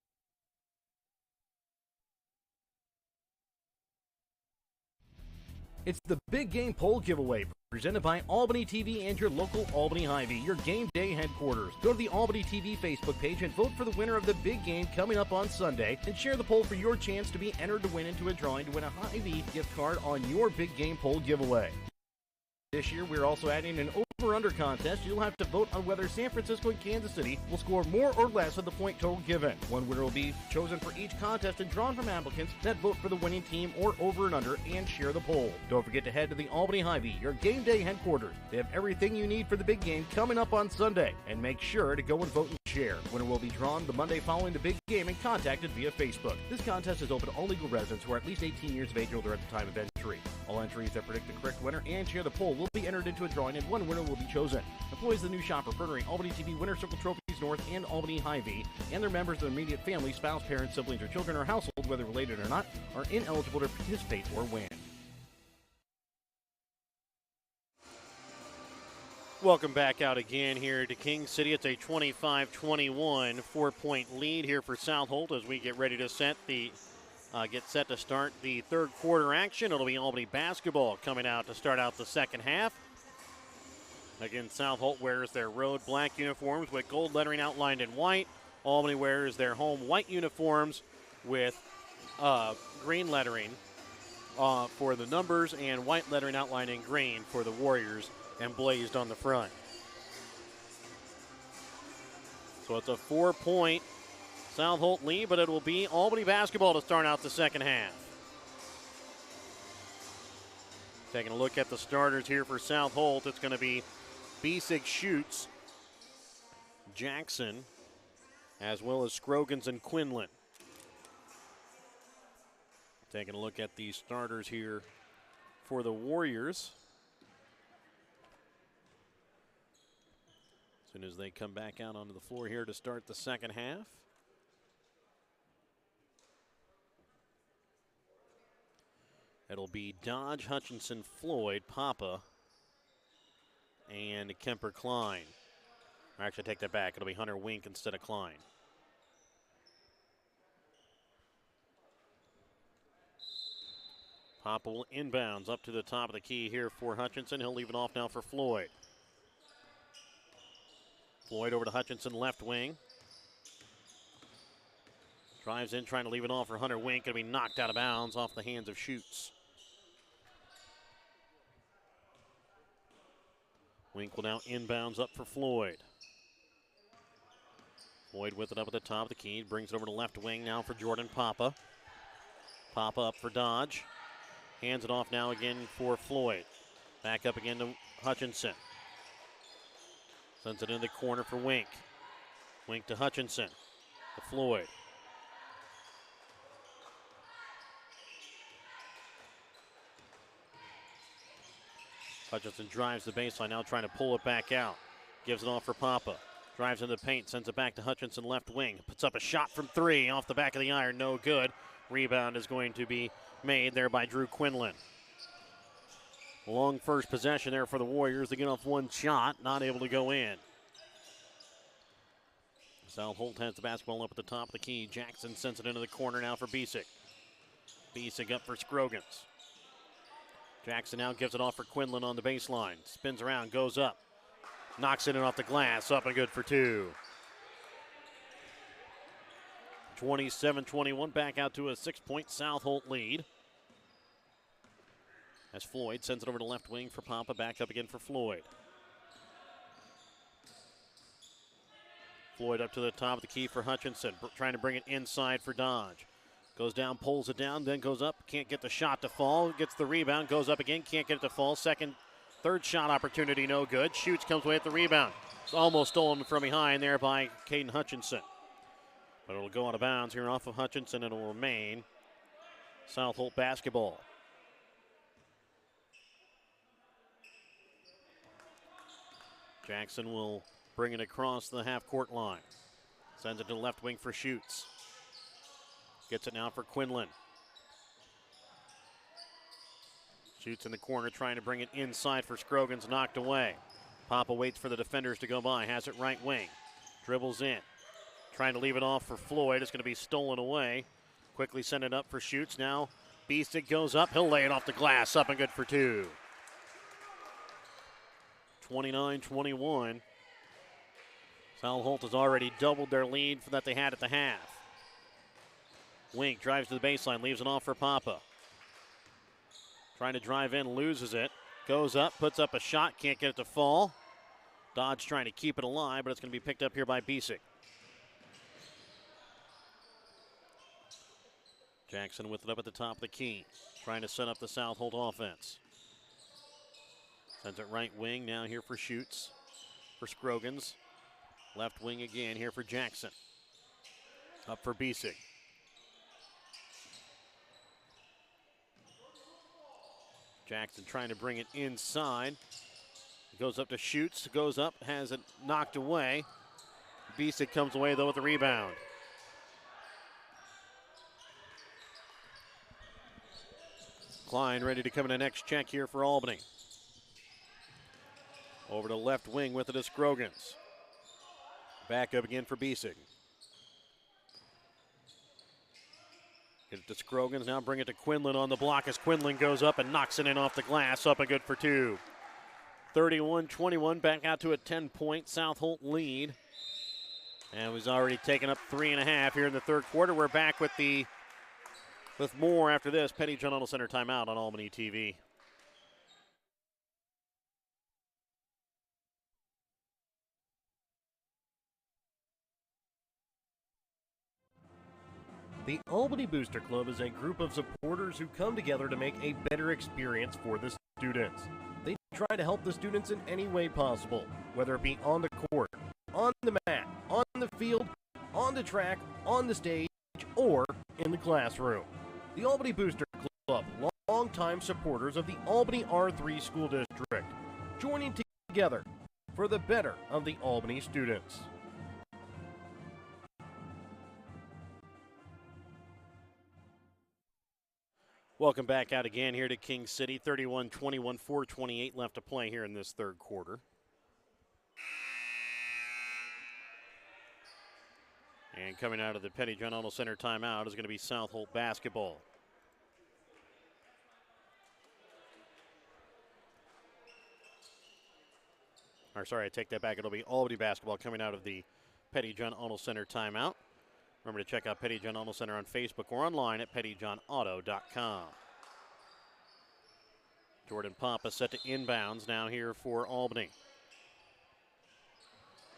It's the Big Game Poll Giveaway, presented by Albany TV and your local Albany Hy-Vee, your game day headquarters. Go to the Albany TV Facebook page and vote for the winner of the big game coming up on Sunday, and share the poll for your chance to be entered to win into a drawing to win a Hy-Vee gift card on your Big Game Poll Giveaway. This year, we're also adding an over-under contest. You'll have to vote on whether San Francisco and Kansas City will score more or less of the point total given. One winner will be chosen for each contest and drawn from applicants that vote for the winning team or over and under and share the poll. Don't forget to head to the Albany Hy-Vee, your game day headquarters. They have everything you need for the big game coming up on Sunday. And make sure to go and vote and share. Winner will be drawn the Monday following the big game and contacted via Facebook. This contest is open to all legal residents who are at least 18 years of age or older at the time of entry. All entries that predict the correct winner and share the poll will be entered into a drawing, and one winner will be chosen. Employees of the new shopper furnishing Albany TV Winner Circle Trophies North and Albany Hy-Vee, and their members of their immediate family, spouse, parents, siblings, or children, or household, whether related or not, are ineligible to participate or win. Welcome back out again here to King City. It's a 25-21 4-point lead here for South Holt as we get ready to get set to start the third quarter action. It'll be Albany basketball coming out to start out the second half. Again, South Holt wears their road black uniforms with gold lettering outlined in white. Albany wears their home white uniforms with green lettering for the numbers and white lettering outlined in green for the Warriors emblazed on the front. So it's a 4-point South Holt lead, but it will be Albany basketball to start out the second half. Taking a look at the starters here for South Holt, it's going to be Besick, Schutz, Jackson, as well as Scroggins and Quinlan. Taking a look at the starters here for the Warriors. As soon as they come back out onto the floor here to start the second half. It'll be Dodge, Hutchinson, Floyd, Papa, and Kemper Klein. Or actually, take that back. It'll be Hunter Wink instead of Klein. Papa will inbounds up to the top of the key here for Hutchinson. He'll leave it off now for Floyd. Floyd over to Hutchinson, left wing. Drives in, trying to leave it off for Hunter Wink. Going to be knocked out of bounds off the hands of Schutz. Wink will now inbounds up for Floyd. Floyd with it up at the top of the key. Brings it over to left wing now for Jordan Papa. Papa up for Dodge. Hands it off now again for Floyd. Back up again to Hutchinson. Sends it into the corner for Wink. Wink to Hutchinson. To Floyd. Hutchinson drives the baseline, now trying to pull it back out. Gives it off for Papa. Drives into the paint, sends it back to Hutchinson, left wing. Puts up a shot from three, off the back of the iron, no good. Rebound is going to be made there by Drew Quinlan. Long first possession there for the Warriors. They get off one shot, not able to go in. South Holt has the basketball up at the top of the key. Jackson sends it into the corner now for Besick. Besick up for Scroggins. Jackson now gives it off for Quinlan on the baseline. Spins around, goes up. Knocks it in off the glass, up and good for two. 27-21, back out to a 6-point South Holt lead. As Floyd sends it over to left wing for Papa, back up again for Floyd. Floyd up to the top of the key for Hutchinson, trying to bring it inside for Dodge. Goes down, pulls it down, then goes up, can't get the shot to fall, gets the rebound, goes up again, can't get it to fall. Third shot opportunity, no good. Shoots, comes away at the rebound. It's almost stolen from behind there by Caden Hutchinson. But it'll go out of bounds here off of Hutchinson, and it'll remain South Holt basketball. Jackson will bring it across the half-court line. Sends it to the left wing for Shoots. Gets it now for Quinlan. Shoots in the corner, trying to bring it inside for Scroggins, knocked away. Papa waits for the defenders to go by, has it right wing. Dribbles in. Trying to leave it off for Floyd. It's going to be stolen away. Quickly send it up for Shoots. Now Beesick goes up. He'll lay it off the glass. Up and good for two. 29-21. South Holt has already doubled their lead that they had at the half. Wink drives to the baseline, leaves it off for Papa. Trying to drive in, loses it. Goes up, puts up a shot, can't get it to fall. Dodge trying to keep it alive, but it's going to be picked up here by Beesick. Jackson with it up at the top of the key, trying to set up the South Holt offense. Sends it right wing, now here for Shoots, for Scroggins. Left wing again here for Jackson. Up for Beesick. Jackson trying to bring it inside. Goes up to Shoots, goes up, has it knocked away. Beesick comes away though with the rebound. Klein ready to come in the next check here for Albany. Over to left wing with it is Scroggins. Back up again for Beesick. Get it to Scroggins, now bring it to Quinlan on the block as Quinlan goes up and knocks it in off the glass, up and good for two. 31-21, back out to a 10-point South Holt lead. And we've already taken up 3.5 here in the third quarter. We're back with more after this. Petty John Auto Center timeout on Albany TV. The Albany Booster Club is a group of supporters who come together to make a better experience for the students. They try to help the students in any way possible, whether it be on the court, on the mat, on the field, on the track, on the stage, or in the classroom. The Albany Booster Club, longtime supporters of the Albany R3 School District, joining together for the better of the Albany students. Welcome back out again here to King City. 31-21, 4:28 left to play here in this third quarter. And coming out of the Petty John Auto Center timeout is going to be South Holt basketball. Or sorry, I take that back. It'll be Albany basketball coming out of the Petty John Auto Center timeout. Remember to check out Petty John Auto Center on Facebook or online at pettyjohnauto.com. Jordan Papa set to inbounds now here for Albany.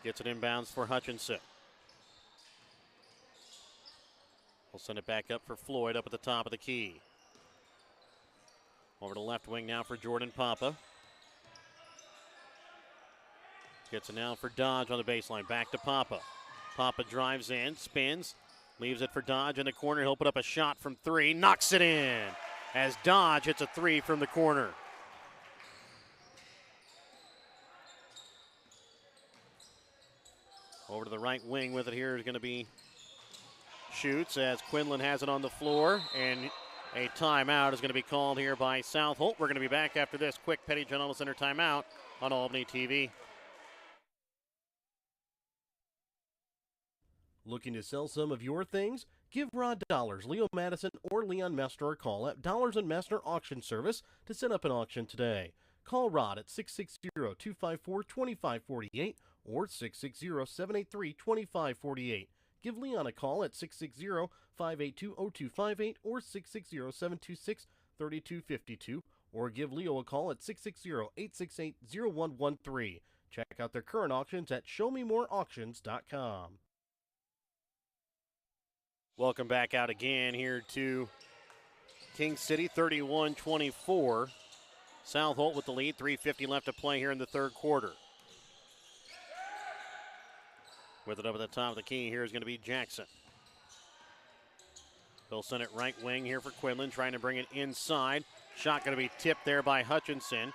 Gets it inbounds for Hutchinson. We'll send it back up for Floyd up at the top of the key. Over to left wing now for Jordan Papa. Gets it now for Dodge on the baseline. Back to Papa. Papa drives in, spins, leaves it for Dodge in the corner. He'll put up a shot from three, knocks it in as Dodge hits a three from the corner. Over to the right wing with it here is going to be Shoots as Quinlan has it on the floor, and a timeout is going to be called here by South Holt. We're going to be back after this quick Petty John Auto Center timeout on Albany TV. Looking to sell some of your things? Give Rod Dollars, Leo Madison, or Leon Messner a call at Dollars and Messner Auction Service to set up an auction today. Call Rod at 660-254-2548 or 660-783-2548. Give Leon a call at 660-582-0258 or 660-726-3252 or give Leo a call at 660-868-0113. Check out their current auctions at showmemoreauctions.com. Welcome back out again here to King City, 31-24. South Holt with the lead, 3:50 left to play here in the third quarter. With it up at the top of the key here is going to be Jackson. He'll send it right wing here for Quinlan, trying to bring it inside. Shot going to be tipped there by Hutchinson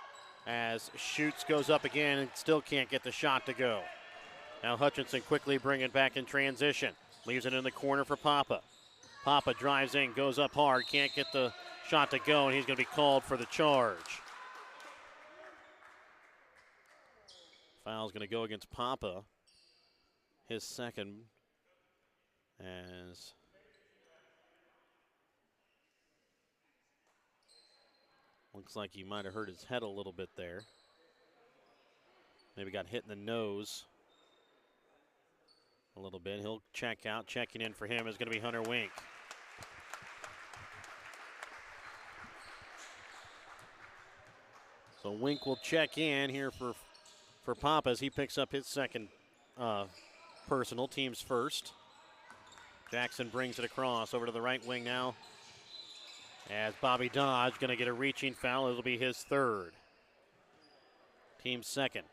as Schutz goes up again and still can't get the shot to go. Now Hutchinson quickly bring it back in transition. Leaves it in the corner for Papa. Papa drives in, goes up hard, can't get the shot to go, and he's going to be called for the charge. Foul's going to go against Papa. His second, as looks like he might have hurt his head a little bit there. Maybe got hit in the nose a little bit. He'll check out. Checking in for him is going to be Hunter Wink. So Wink will check in here for Papa as he picks up his second personal, team's first. Jackson brings it across over to the right wing now as Bobby Dodge going to get a reaching foul. It'll be his third. Team's second.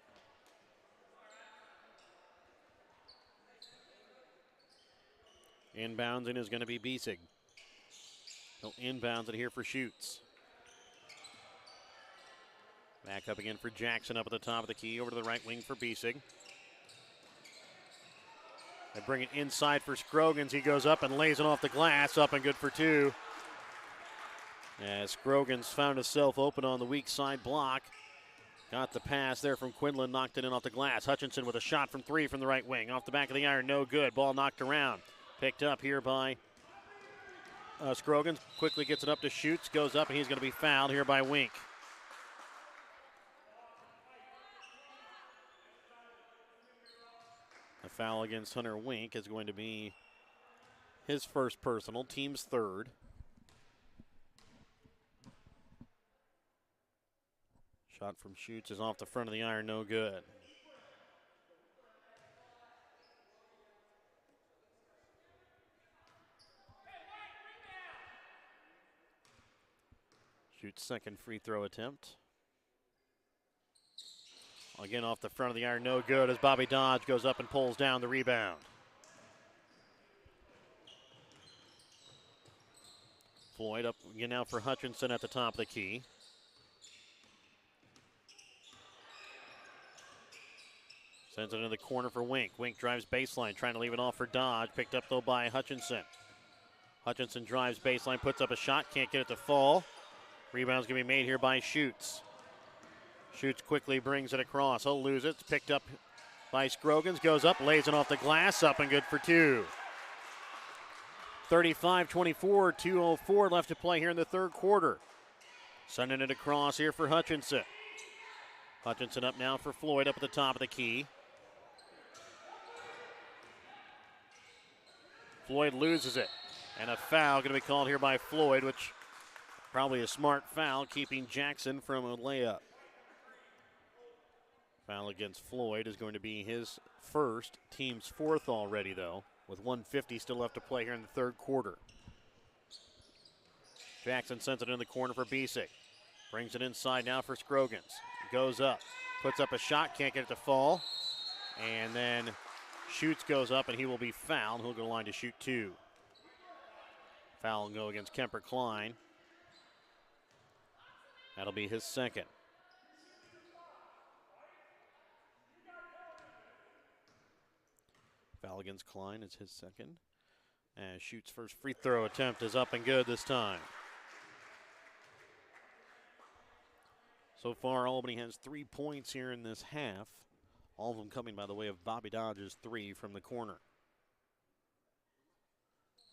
Inbounding is going to be Biesig. He'll inbounds it here for Schutz. Back up again for Jackson up at the top of the key. Over to the right wing for Biesig. They bring it inside for Scroggins. He goes up and lays it off the glass. Up and good for two. As Scroggins found himself open on the weak side block. Got the pass there from Quinlan. Knocked it in off the glass. Hutchinson with a shot from three from the right wing. Off the back of the iron. No good. Ball knocked around. Picked up here by Scroggins. Quickly gets it up to Schutz. Goes up and he's going to be fouled here by Wink. The foul against Hunter Wink is going to be his first personal, team's third. Shot from Schutz is off the front of the iron, no good. Schutz second free throw attempt. Again off the front of the iron, no good as Bobby Dodge goes up and pulls down the rebound. Floyd up again now for Hutchinson at the top of the key. Sends it into the corner for Wink. Wink drives baseline, trying to leave it off for Dodge. Picked up though by Hutchinson. Hutchinson drives baseline, puts up a shot, can't get it to fall. Rebound's going to be made here by Schutz. Schutz quickly brings it across. He'll lose it. It's picked up by Scroggins. Goes up, lays it off the glass. Up and good for two. 35-24, 2:04 left to play here in the third quarter. Sending it across here for Hutchinson. Hutchinson up now for Floyd up at the top of the key. Floyd loses it. And a foul going to be called here by Floyd, which probably a smart foul, keeping Jackson from a layup. Foul against Floyd is going to be his first, team's fourth already, though, with 1:50 still left to play here in the third quarter. Jackson sends it in the corner for Biesig. Brings it inside now for Scroggins. Goes up, puts up a shot, can't get it to fall. And then Schutz goes up and he will be fouled. He'll go to the line to shoot two. Foul will go against Kemper Klein. That'll be his second. Foul against Klein is his second. And Schutz first free throw attempt is up and good this time. So far, Albany has 3 points here in this half. All of them coming by the way of Bobby Dodge's three from the corner.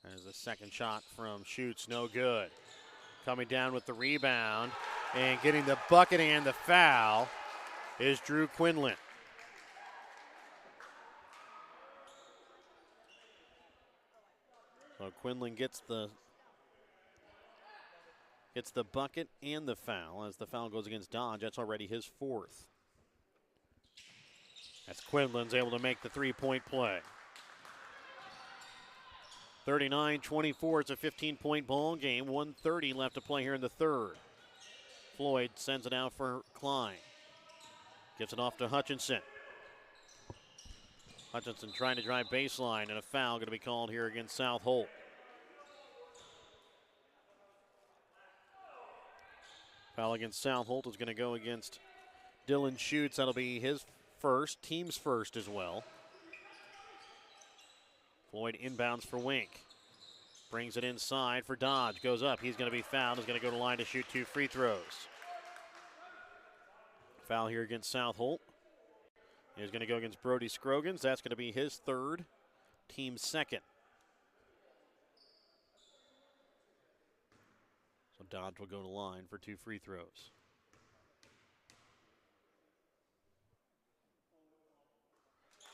There's a second shot from Schutz, no good. Coming down with the rebound and getting the bucket and the foul is Drew Quinlan. So Quinlan gets the bucket and the foul. As the foul goes against Dodge, that's already his fourth. As Quinlan's able to make the three-point play. 39-24, it's a 15-point ball game. 1:30 left to play here in the third. Floyd sends it out for Klein. Gives it off to Hutchinson. Hutchinson trying to drive baseline, and a foul going to be called here against South Holt. Foul against South Holt is going to go against Dylan Schutz. That'll be his first, team's first as well. Floyd inbounds for Wink. Brings it inside for Dodge. Goes up. He's going to be fouled. He's going to go to the line to shoot 2 free throws. Foul here against South Holt. He's going to go against Brody Scroggins. That's going to be his third, team's second. So Dodge will go to the line for 2 free throws.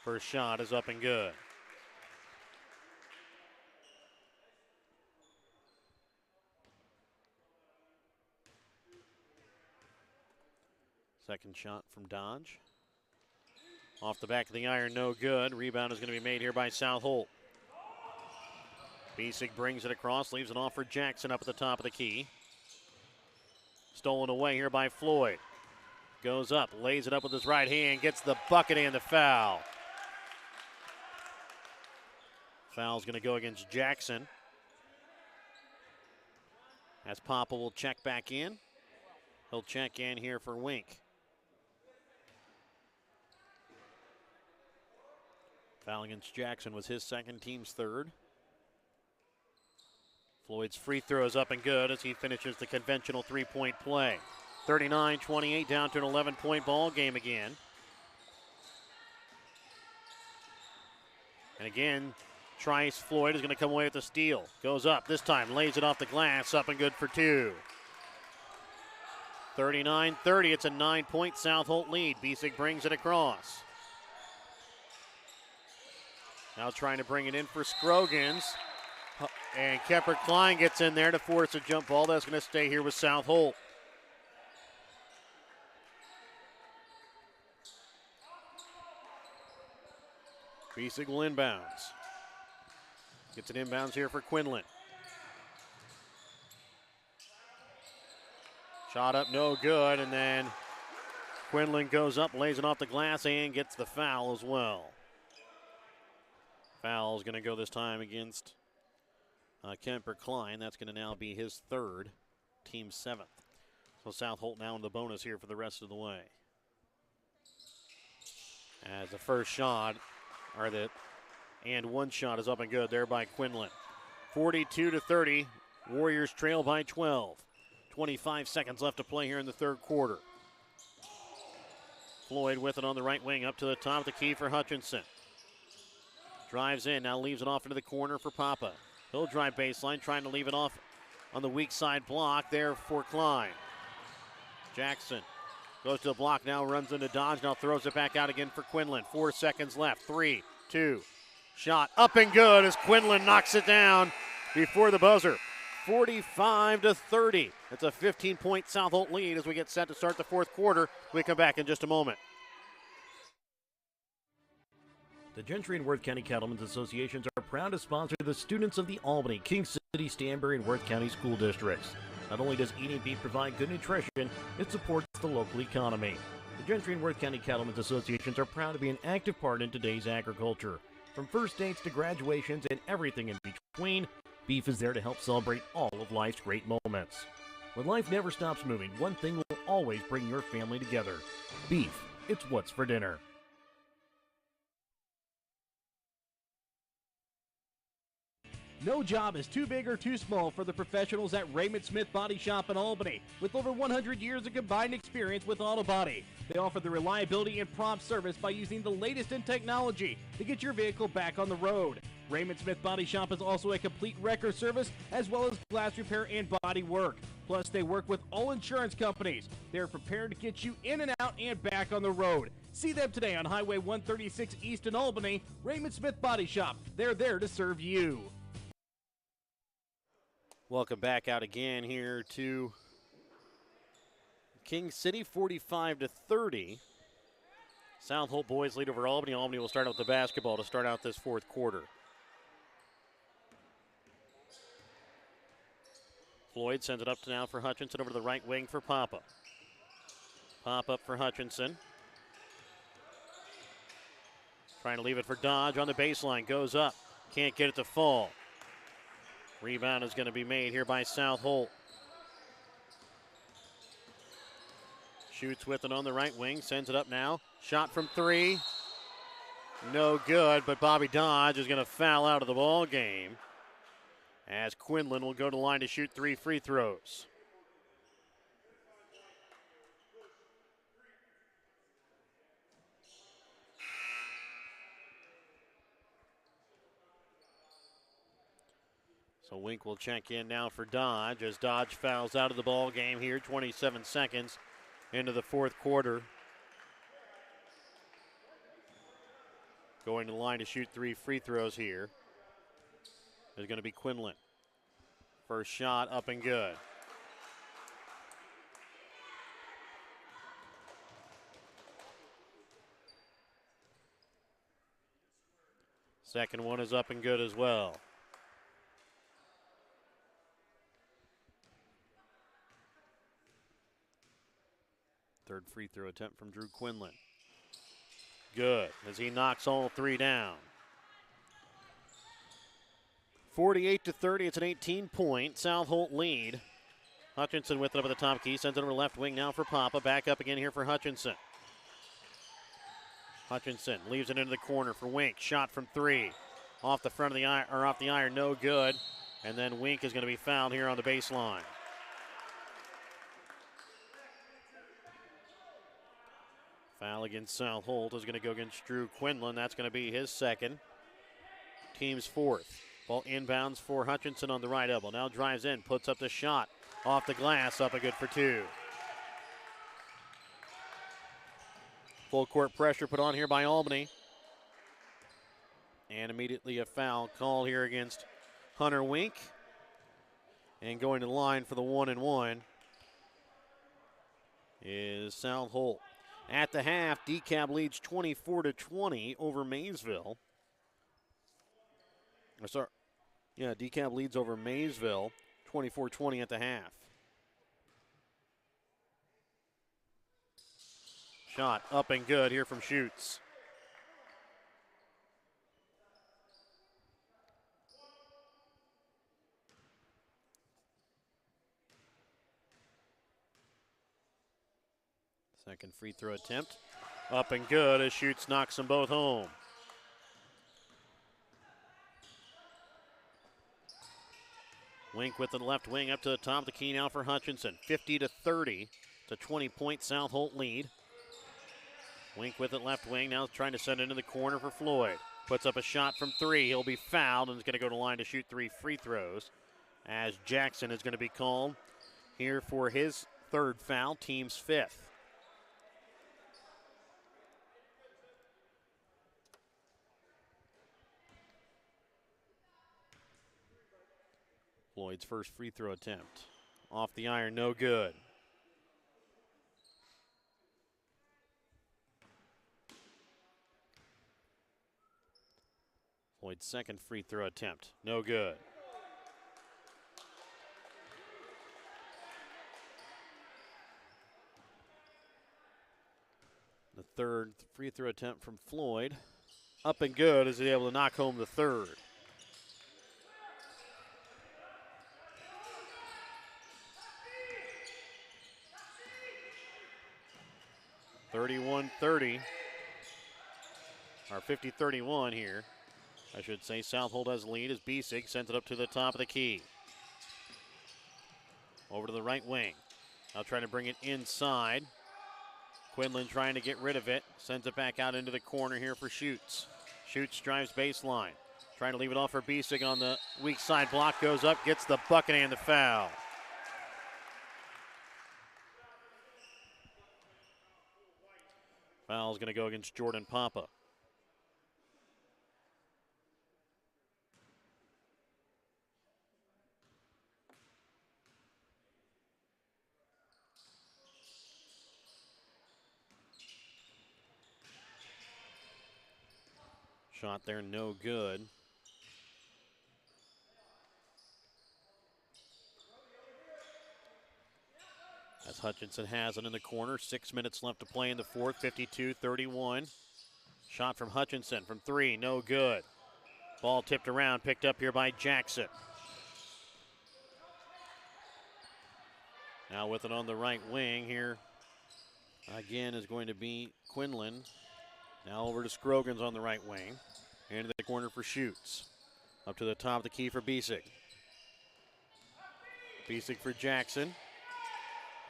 First shot is up and good. Second shot from Dodge. Off the back of the iron, no good. Rebound is going to be made here by South Holt. Biesig brings it across, leaves it off for Jackson up at the top of the key. Stolen away here by Floyd. Goes up, lays it up with his right hand, gets the bucket and the foul. Foul's going to go against Jackson. As Papa will check back in. He'll check in here for Wink. Foul against Jackson was his second, team's third. Floyd's free throw is up and good as he finishes the conventional three-point play. 39-28, down to an 11-point ball game again. And again, Trice Floyd is going to come away with the steal. Goes up, this time lays it off the glass, up and good for 2. 39-30, it's a 9-point South Holt lead. Biesig brings it across. Now trying to bring it in for Scroggins. And Kemper Klein gets in there to force a jump ball. That's going to stay here with South Holt. Biesig will inbounds. Gets an inbounds here for Quinlan. Shot up, no good, and then Quinlan goes up, lays it off the glass, and gets the foul as well. Foul is going to go this time against Kemper Klein. That's going to now be his third, team 7th. So South Holt now in the bonus here for the rest of the way. As the first shot, and one shot is up and good there by Quinlan. 42-30, Warriors trail by 12. 25 seconds left to play here in the third quarter. Floyd with it on the right wing up to the top of the key for Hutchinson. Drives in, now leaves it off into the corner for Papa. He'll drive baseline, trying to leave it off on the weak side block there for Klein. Jackson goes to the block, now runs into Dodge, now throws it back out again for Quinlan. 4 seconds left, 3, 2, shot up and good as Quinlan knocks it down before the buzzer. 45-30. It's a 15-point South Holt lead as we get set to start the fourth quarter. We come back in just a moment. The Gentry and Worth County Cattlemen's Associations are proud to sponsor the students of the Albany, King City, Stanbury, and Worth County school districts. Not only does eating beef provide good nutrition, it supports the local economy. The Gentry and Worth County Cattlemen's Associations are proud to be an active part in today's agriculture. From first dates to graduations and everything in between, beef is there to help celebrate all of life's great moments. When life never stops moving, one thing will always bring your family together. Beef, it's what's for dinner. No job is too big or too small for the professionals at Raymond Smith Body Shop in Albany. With over 100 years of combined experience with auto body, they offer the reliability and prompt service by using the latest in technology to get your vehicle back on the road. Raymond Smith Body Shop is also a complete wrecker service as well as glass repair and body work. Plus, they work with all insurance companies. They're prepared to get you in and out and back on the road. See them today on Highway 136 East in Albany. Raymond Smith Body Shop. They're there to serve you. Welcome back out again here to King City, 45-30. South Holt boys lead over Albany. Albany will start out with the basketball to start out this fourth quarter. Floyd sends it up to now for Hutchinson over to the right wing for Papa. Pop up for Hutchinson. Trying to leave it for Dodge on the baseline. Goes up. Can't get it to fall. Rebound is going to be made here by South Holt. Shoots with it on the right wing. Sends it up now. Shot from three. No good, but Bobby Dodge is going to foul out of the ball game, as Quinlan will go to the line to shoot 3 free throws. So Wink will check in now for Dodge as Dodge fouls out of the ball game here. 27 seconds into the fourth quarter. Going to the line to shoot 3 free throws here is going to be Quinlan. First shot up and good. Second one is up and good as well. Third free throw attempt from Drew Quinlan. Good, as he knocks all 3 down. 48-30, it's an 18-point South Holt lead. Hutchinson with it up at the top key, sends it over left wing now for Papa. Back up again here for Hutchinson. Hutchinson leaves it into the corner for Wink. Shot from 3. Off the front of the iron, or off the iron, no good. And then Wink is going to be fouled here on the baseline. Foul against South Holt is going to go against Drew Quinlan. That's going to be his second. Team's fourth. Ball inbounds for Hutchinson on the right elbow. Now drives in, puts up the shot. Off the glass, up and good for 2. Full court pressure put on here by Albany. And immediately a foul called here against Hunter Wink. And going to the line for the 1-and-1 is South Holt. At the half, DeKalb leads 24-20 over Maysville. DeKalb leads over Maysville 24-20 at the half. Shot up and good here from Schutz. Second free throw attempt. Up and good as Schutz knocks them both home. Wink with the left wing up to the top of the key now for Hutchinson. 50-30. It's a 20-point South Holt lead. Wink with it left wing, now trying to send it into the corner for Floyd. Puts up a shot from 3. He'll be fouled and is going to go to the line to shoot 3 free throws, as Jackson is going to be called here for his third foul, team's 5th. Floyd's first free throw attempt. Off the iron, no good. Floyd's second free throw attempt, no good. The third free throw attempt from Floyd. Up and good as he's able to knock home the third. 31-30, or 50-31 here, I should say. South Holt has the lead as Biesig sends it up to the top of the key. Over to the right wing. Now trying to bring it inside. Quinlan trying to get rid of it. Sends it back out into the corner here for Schutz. Schutz drives baseline. Trying to leave it off for Biesig on the weak side block. Goes up, gets the bucket and the foul. Foul's going to go against Jordan Papa. Shot there, no good. As Hutchinson has it in the corner. 6 minutes left to play in the fourth, 52-31. Shot from Hutchinson from three, no good. Ball tipped around, picked up here by Jackson. Now with it on the right wing here, again is going to be Quinlan. Now over to Scroggins on the right wing. Into the corner for Schutz. Up to the top of the key for Biesig. Biesig for Jackson.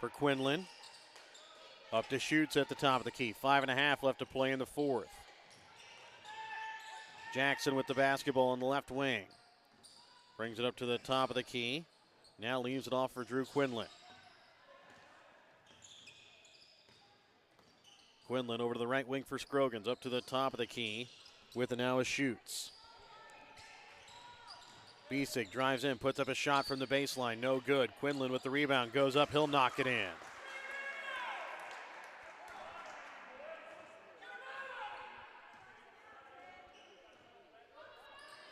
For Quinlan. Up to Schutz at the top of the key. 5.5 left to play in the fourth. Jackson with the basketball on the left wing. Brings it up to the top of the key. Now leaves it off for Drew Quinlan. Quinlan over to the right wing for Scroggins. Up to the top of the key. With it now is Schutz. Biesig drives in, puts up a shot from the baseline. No good. Quinlan with the rebound. Goes up. He'll knock it in.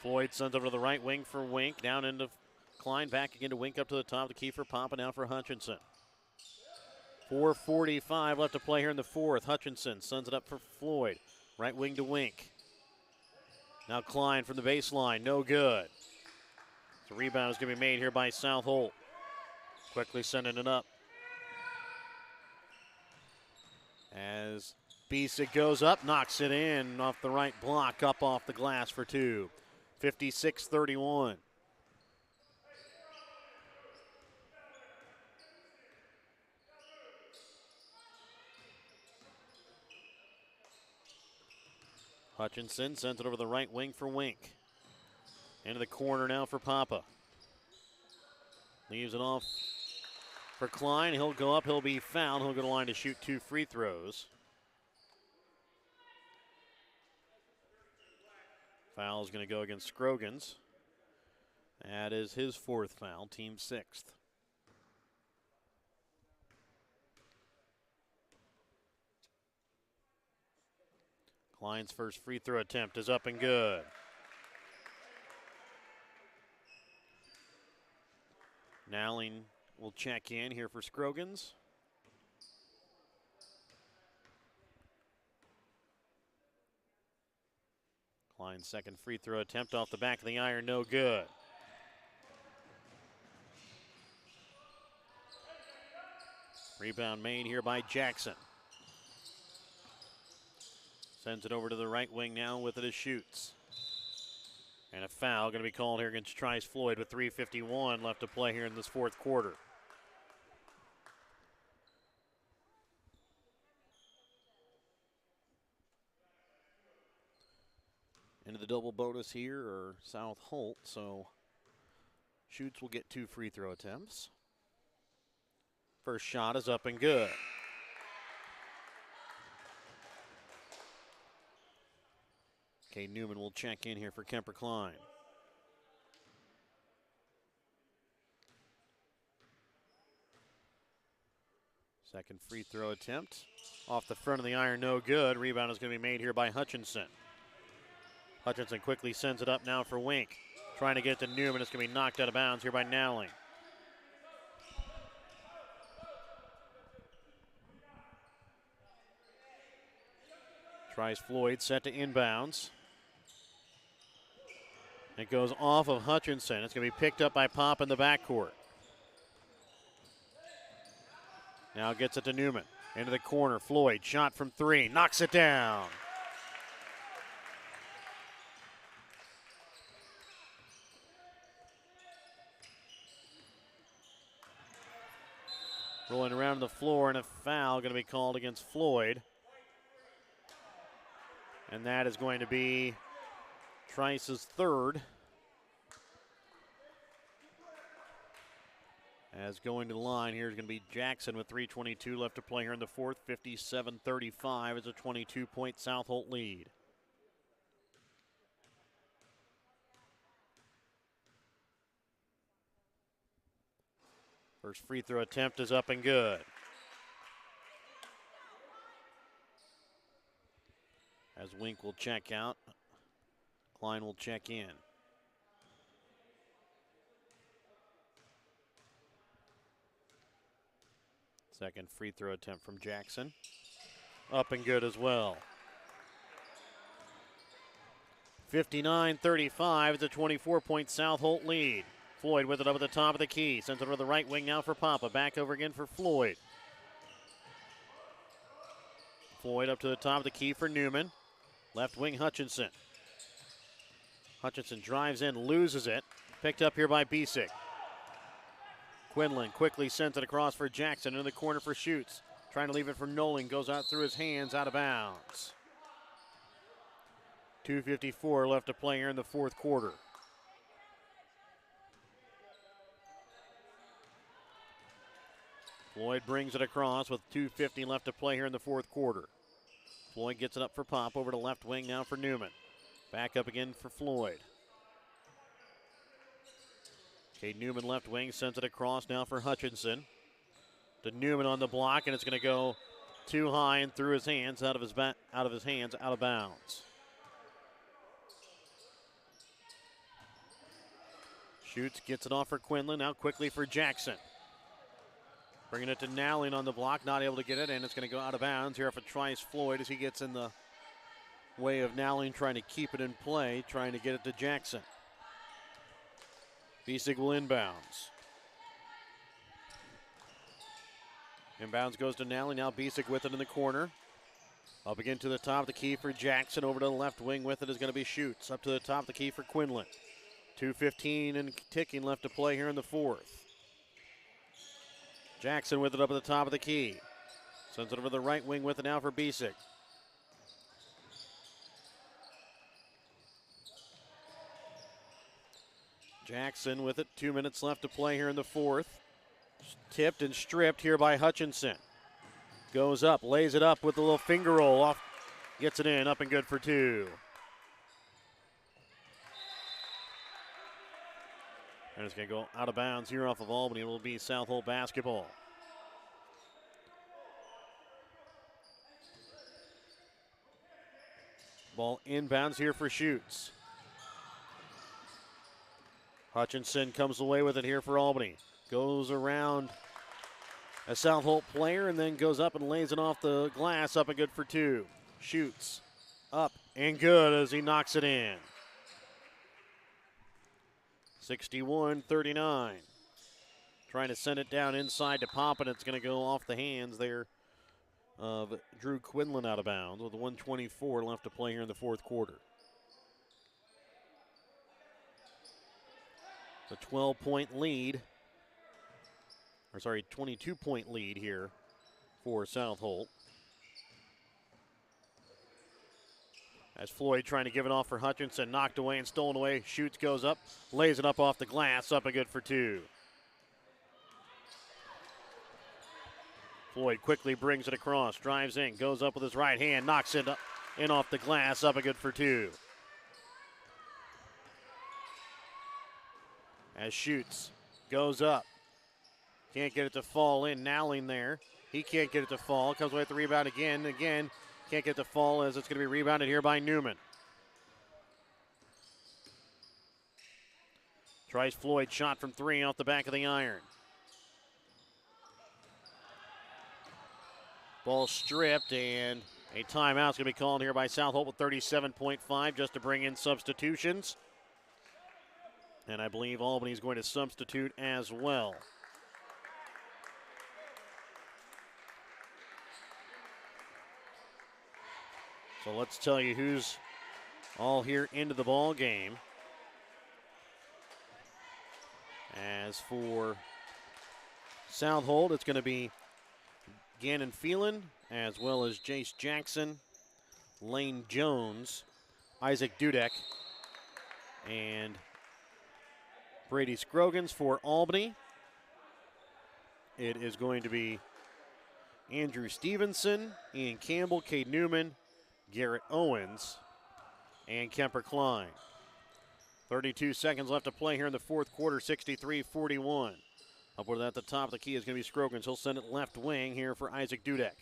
Floyd sends over to the right wing for Wink. Down into Klein. Back again to Wink up to the top of the key for Papa. Now for Hutchinson. 4:45 left to play here in the fourth. Hutchinson sends it up for Floyd. Right wing to Wink. Now Klein from the baseline. No good. The rebound is going to be made here by South Holt. Quickly sending it up. As Biesig goes up, knocks it in off the right block, up off the glass for two. 56-31. Hutchinson sends it over the right wing for Wink. Into the corner now for Papa. Leaves it off for Klein. He'll go up, he'll be fouled. He'll go to the line to shoot 2 free throws. Foul is going to go against Scroggins. That is his 4th foul, team 6th. Klein's first free throw attempt is up and good. Nowling will check in here for Scroggins. Klein's second free throw attempt off the back of the iron, no good. Rebound made here by Jackson. Sends it over to the right wing now with it as Schutz. And a foul going to be called here against Trice Floyd with 3:51 left to play here in this fourth quarter. Into the double bonus here are South Holt, so Schutz will get 2 free throw attempts. First shot is up and good. Cade Newman will check in here for Kemper Klein. Second free throw attempt. Off the front of the iron, no good. Rebound is going to be made here by Hutchinson. Hutchinson quickly sends it up now for Wink. Trying to get to Newman. It's going to be knocked out of bounds here by Nowling. Tries Floyd, set to inbounds. It goes off of Hutchinson. It's going to be picked up by Pop in the backcourt. Now gets it to Newman. Into the corner. Floyd, shot from 3. Knocks it down. Rolling around the floor, and a foul going to be called against Floyd. And that is going to be Trice's third. As going to the line, here's going to be Jackson with 3:22 left to play here in the fourth. 57-35 is a 22-point South Holt lead. First free throw attempt is up and good. As Wink will check out, Klein will check in. Second free throw attempt from Jackson. Up and good as well. 59-35 is a 24-point South Holt lead. Floyd with it up at the top of the key. Sends it over the right wing now for Papa. Back over again for Floyd. Floyd up to the top of the key for Newman. Left wing Hutchinson. Hutchinson drives in, loses it. Picked up here by Bisick. Quinlan quickly sends it across for Jackson. In the corner for Schutz. Trying to leave it for Nolan. Goes out through his hands, out of bounds. 2:54 left to play here in the fourth quarter. Floyd brings it across with 2:50 left to play here in the fourth quarter. Floyd gets it up for Pop, over to left wing now for Newman. Back up again for Floyd. Cade Newman left wing, sends it across now for Hutchinson. To Newman on the block, and it's going to go too high and through his hands, out of his hands, out of bounds. Schutz gets it off for Quinlan, now quickly for Jackson. Bringing it to Nowling on the block, not able to get it, and it's going to go out of bounds here for Trice Floyd as he gets in the way of Nowling trying to keep it in play, trying to get it to Jackson. Bisick will inbounds. Inbounds goes to Nowling, now Bisick with it in the corner. Up again to the top of the key for Jackson, over to the left wing with it is going to be Schutz. Up to the top of the key for Quinlan. 2:15 and ticking left to play here in the fourth. Jackson with it up at the top of the key. Sends it over the right wing with it now for Bisick. Jackson with it, 2 minutes left to play here in the fourth. Tipped and stripped here by Hutchinson. Goes up, lays it up with a little finger roll off. Gets it in, up and good for two. And it's going to go out of bounds here off of Albany. It will be South Holt basketball. Ball inbounds here for Schutz. Hutchinson comes away with it here for Albany. Goes around a South Holt player and then goes up and lays it off the glass. Up and good for two. Schutz up and good as he knocks it in. 61-39. Trying to send it down inside to Pop, and it's going to go off the hands there of Drew Quinlan, out of bounds with 1:24 left to play here in the fourth quarter. The 12-point lead, or sorry, 22-point lead here for South Holt. As Floyd trying to give it off for Hutchinson, knocked away and stolen away. Schutz goes up, lays it up off the glass, up and good for two. Floyd quickly brings it across, drives in, goes up with his right hand, knocks it in off the glass, up and good for two. As Schutz goes up, can't get it to fall in. Nowling there, he can't get it to fall. Comes away with the rebound again. Can't get the fall as it's going to be rebounded here by Newman. Tries Floyd, shot from three off the back of the iron. Ball stripped, and a timeout is going to be called here by South Holt with 37.5 just to bring in substitutions. And I believe Albany's going to substitute as well. So let's tell you who's all here into the ball game. As for South Holt, it's going to be Gannon Phelan, as well as Jace Jackson, Lane Jones, Isaac Dudek, And Brady Scroggins for Albany. It is going to be Andrew Stevenson, Ian Campbell, Cade Newman, Garrett Owens, and Kemper Klein. 32 seconds left to play here in the fourth quarter, 63-41. Up with it at the top of the key is going to be Scroggins. He'll send it left wing here for Isaac Dudek.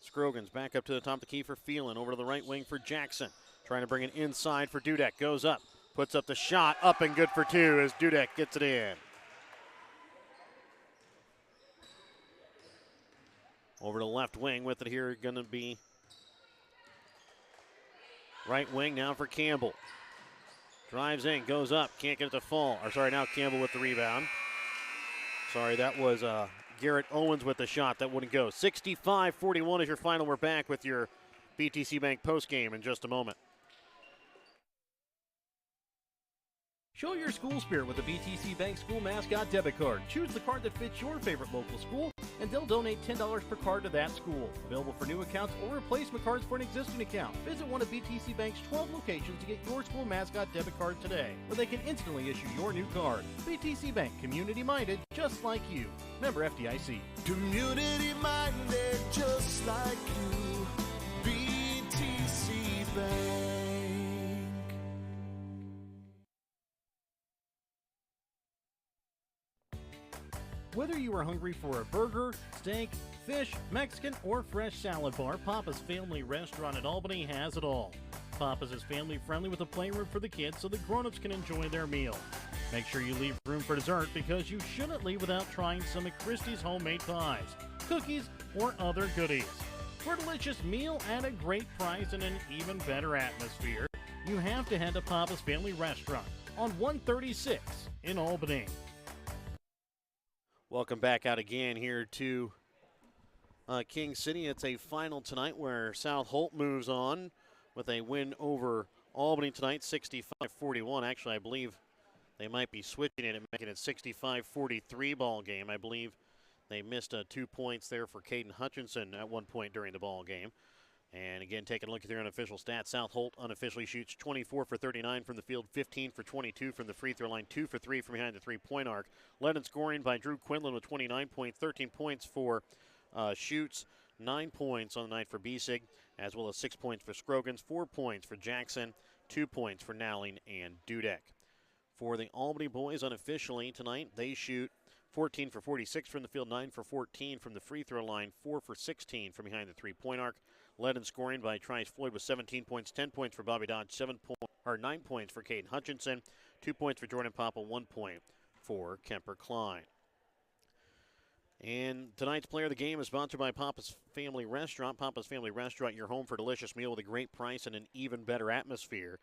Scroggins back up to the top of the key for Phelan. Over to the right wing for Jackson. Trying to bring it inside for Dudek. Goes up, puts up the shot, up and good for two as Dudek gets it in. Over to left wing with it here, going to be right wing now for Campbell. Drives in, goes up, can't get it to fall. Now Campbell with the rebound. Sorry, that was Garrett Owens with the shot. That wouldn't go. 65-41 is your final. We're back with your BTC Bank postgame in just a moment. Show your school spirit with the BTC Bank School Mascot Debit Card. Choose the card that fits your favorite local school, and they'll donate $10 per card to that school. Available for new accounts or replacement cards for an existing account. Visit one of BTC Bank's 12 locations to get your school mascot debit card today, where they can instantly issue your new card. BTC Bank, community-minded, just like you. Member FDIC. Community-minded, just like you. BTC Bank. Whether you are hungry for a burger, steak, fish, Mexican, or fresh salad bar, Papa's Family Restaurant in Albany has it all. Papa's is family friendly with a playroom for the kids so the grown-ups can enjoy their meal. Make sure you leave room for dessert because you shouldn't leave without trying some of Christie's homemade pies, cookies, or other goodies. For a delicious meal at a great price and an even better atmosphere, you have to head to Papa's Family Restaurant on 136 in Albany. Welcome back out again here to King City. It's a final tonight where South Holt moves on with a win over Albany tonight, 65-41. Actually, I believe they might be switching it and making it 65-43 ball game. I believe they missed 2 points there for Caden Hutchinson at one point during the ball game. And again, taking a look at their unofficial stats, South Holt unofficially shoots 24 for 39 from the field, 15 for 22 from the free throw line, 2 for 3 from behind the three-point arc. Led in scoring by Drew Quinlan with 29 points, 13 points for Shoots, 9 points on the night for Biesig, as well as 6 points for Scroggins, 4 points for Jackson, 2 points for Nowling and Dudek. For the Albany boys unofficially tonight, they shoot 14 for 46 from the field, 9 for 14 from the free throw line, 4 for 16 from behind the three-point arc. Led in scoring by Trice Floyd with 17 points, 10 points for Bobby Dodge, 9 points for Caden Hutchinson, 2 points for Jordan Papa, 1 point for Kemper Klein. And tonight's player of the game is sponsored by Papa's Family Restaurant. Papa's Family Restaurant, your home for a delicious meal with a great price and an even better atmosphere.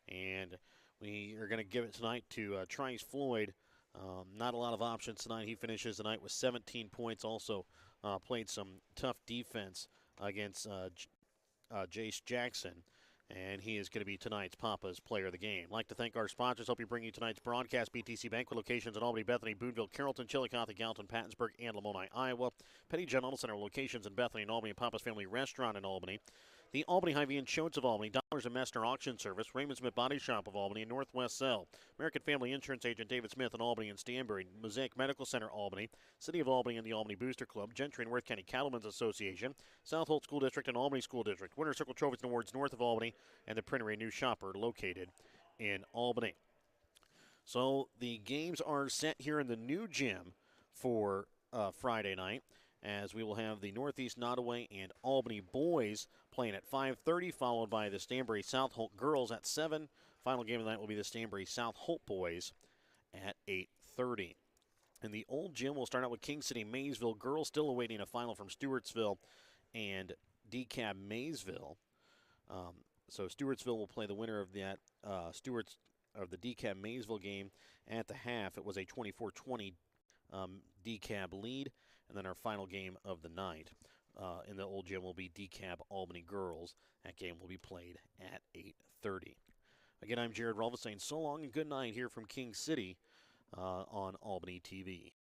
And we are going to give it tonight to Trice Floyd. Not a lot of options tonight. He finishes the night with 17 points. Also played some tough defense against Jace Jackson, and he is going to be tonight's Papa's player of the game. I'd like to thank our sponsors. Hope you bring you tonight's broadcast. BTC Bank with locations in Albany, Bethany, Boonville, Carrollton, Chillicothe, Gallatin, Pattonsburg, and Lamoni, Iowa. Petty John Auto Center locations in Bethany and Albany, and Papa's Family Restaurant in Albany. The Albany Hy-Vee and Shotes of Albany, Dollars and Messner Auction Service, Raymond Smith Body Shop of Albany, and Northwest Cell, American Family Insurance Agent David Smith in Albany and Stanbury, Mosaic Medical Center Albany, City of Albany and the Albany Booster Club, Gentry and Worth County Cattlemen's Association, South Holt School District and Albany School District, Winter Circle Trophies and Awards north of Albany, and the Printery New Shopper located in Albany. So the games are set here in the new gym for Friday night, as we will have the Northeast Nottoway and Albany boys playing at 5:30, followed by the Stanbury South Holt girls at 7. Final game of the night will be the Stanbury South Holt boys at 8:30. In the old gym, we'll start out with King City Maysville girls, still awaiting a final from Stewartsville and DeKalb Maysville. So Stewartsville will play the winner of that the DeKalb Maysville game at the half. It was a 24-20 DeKalb lead. And then our final game of the night in the old gym will be DeKalb Albany girls. That game will be played at 8:30. Again, I'm Jared Rolfes saying so long and good night here from King City on Albany TV.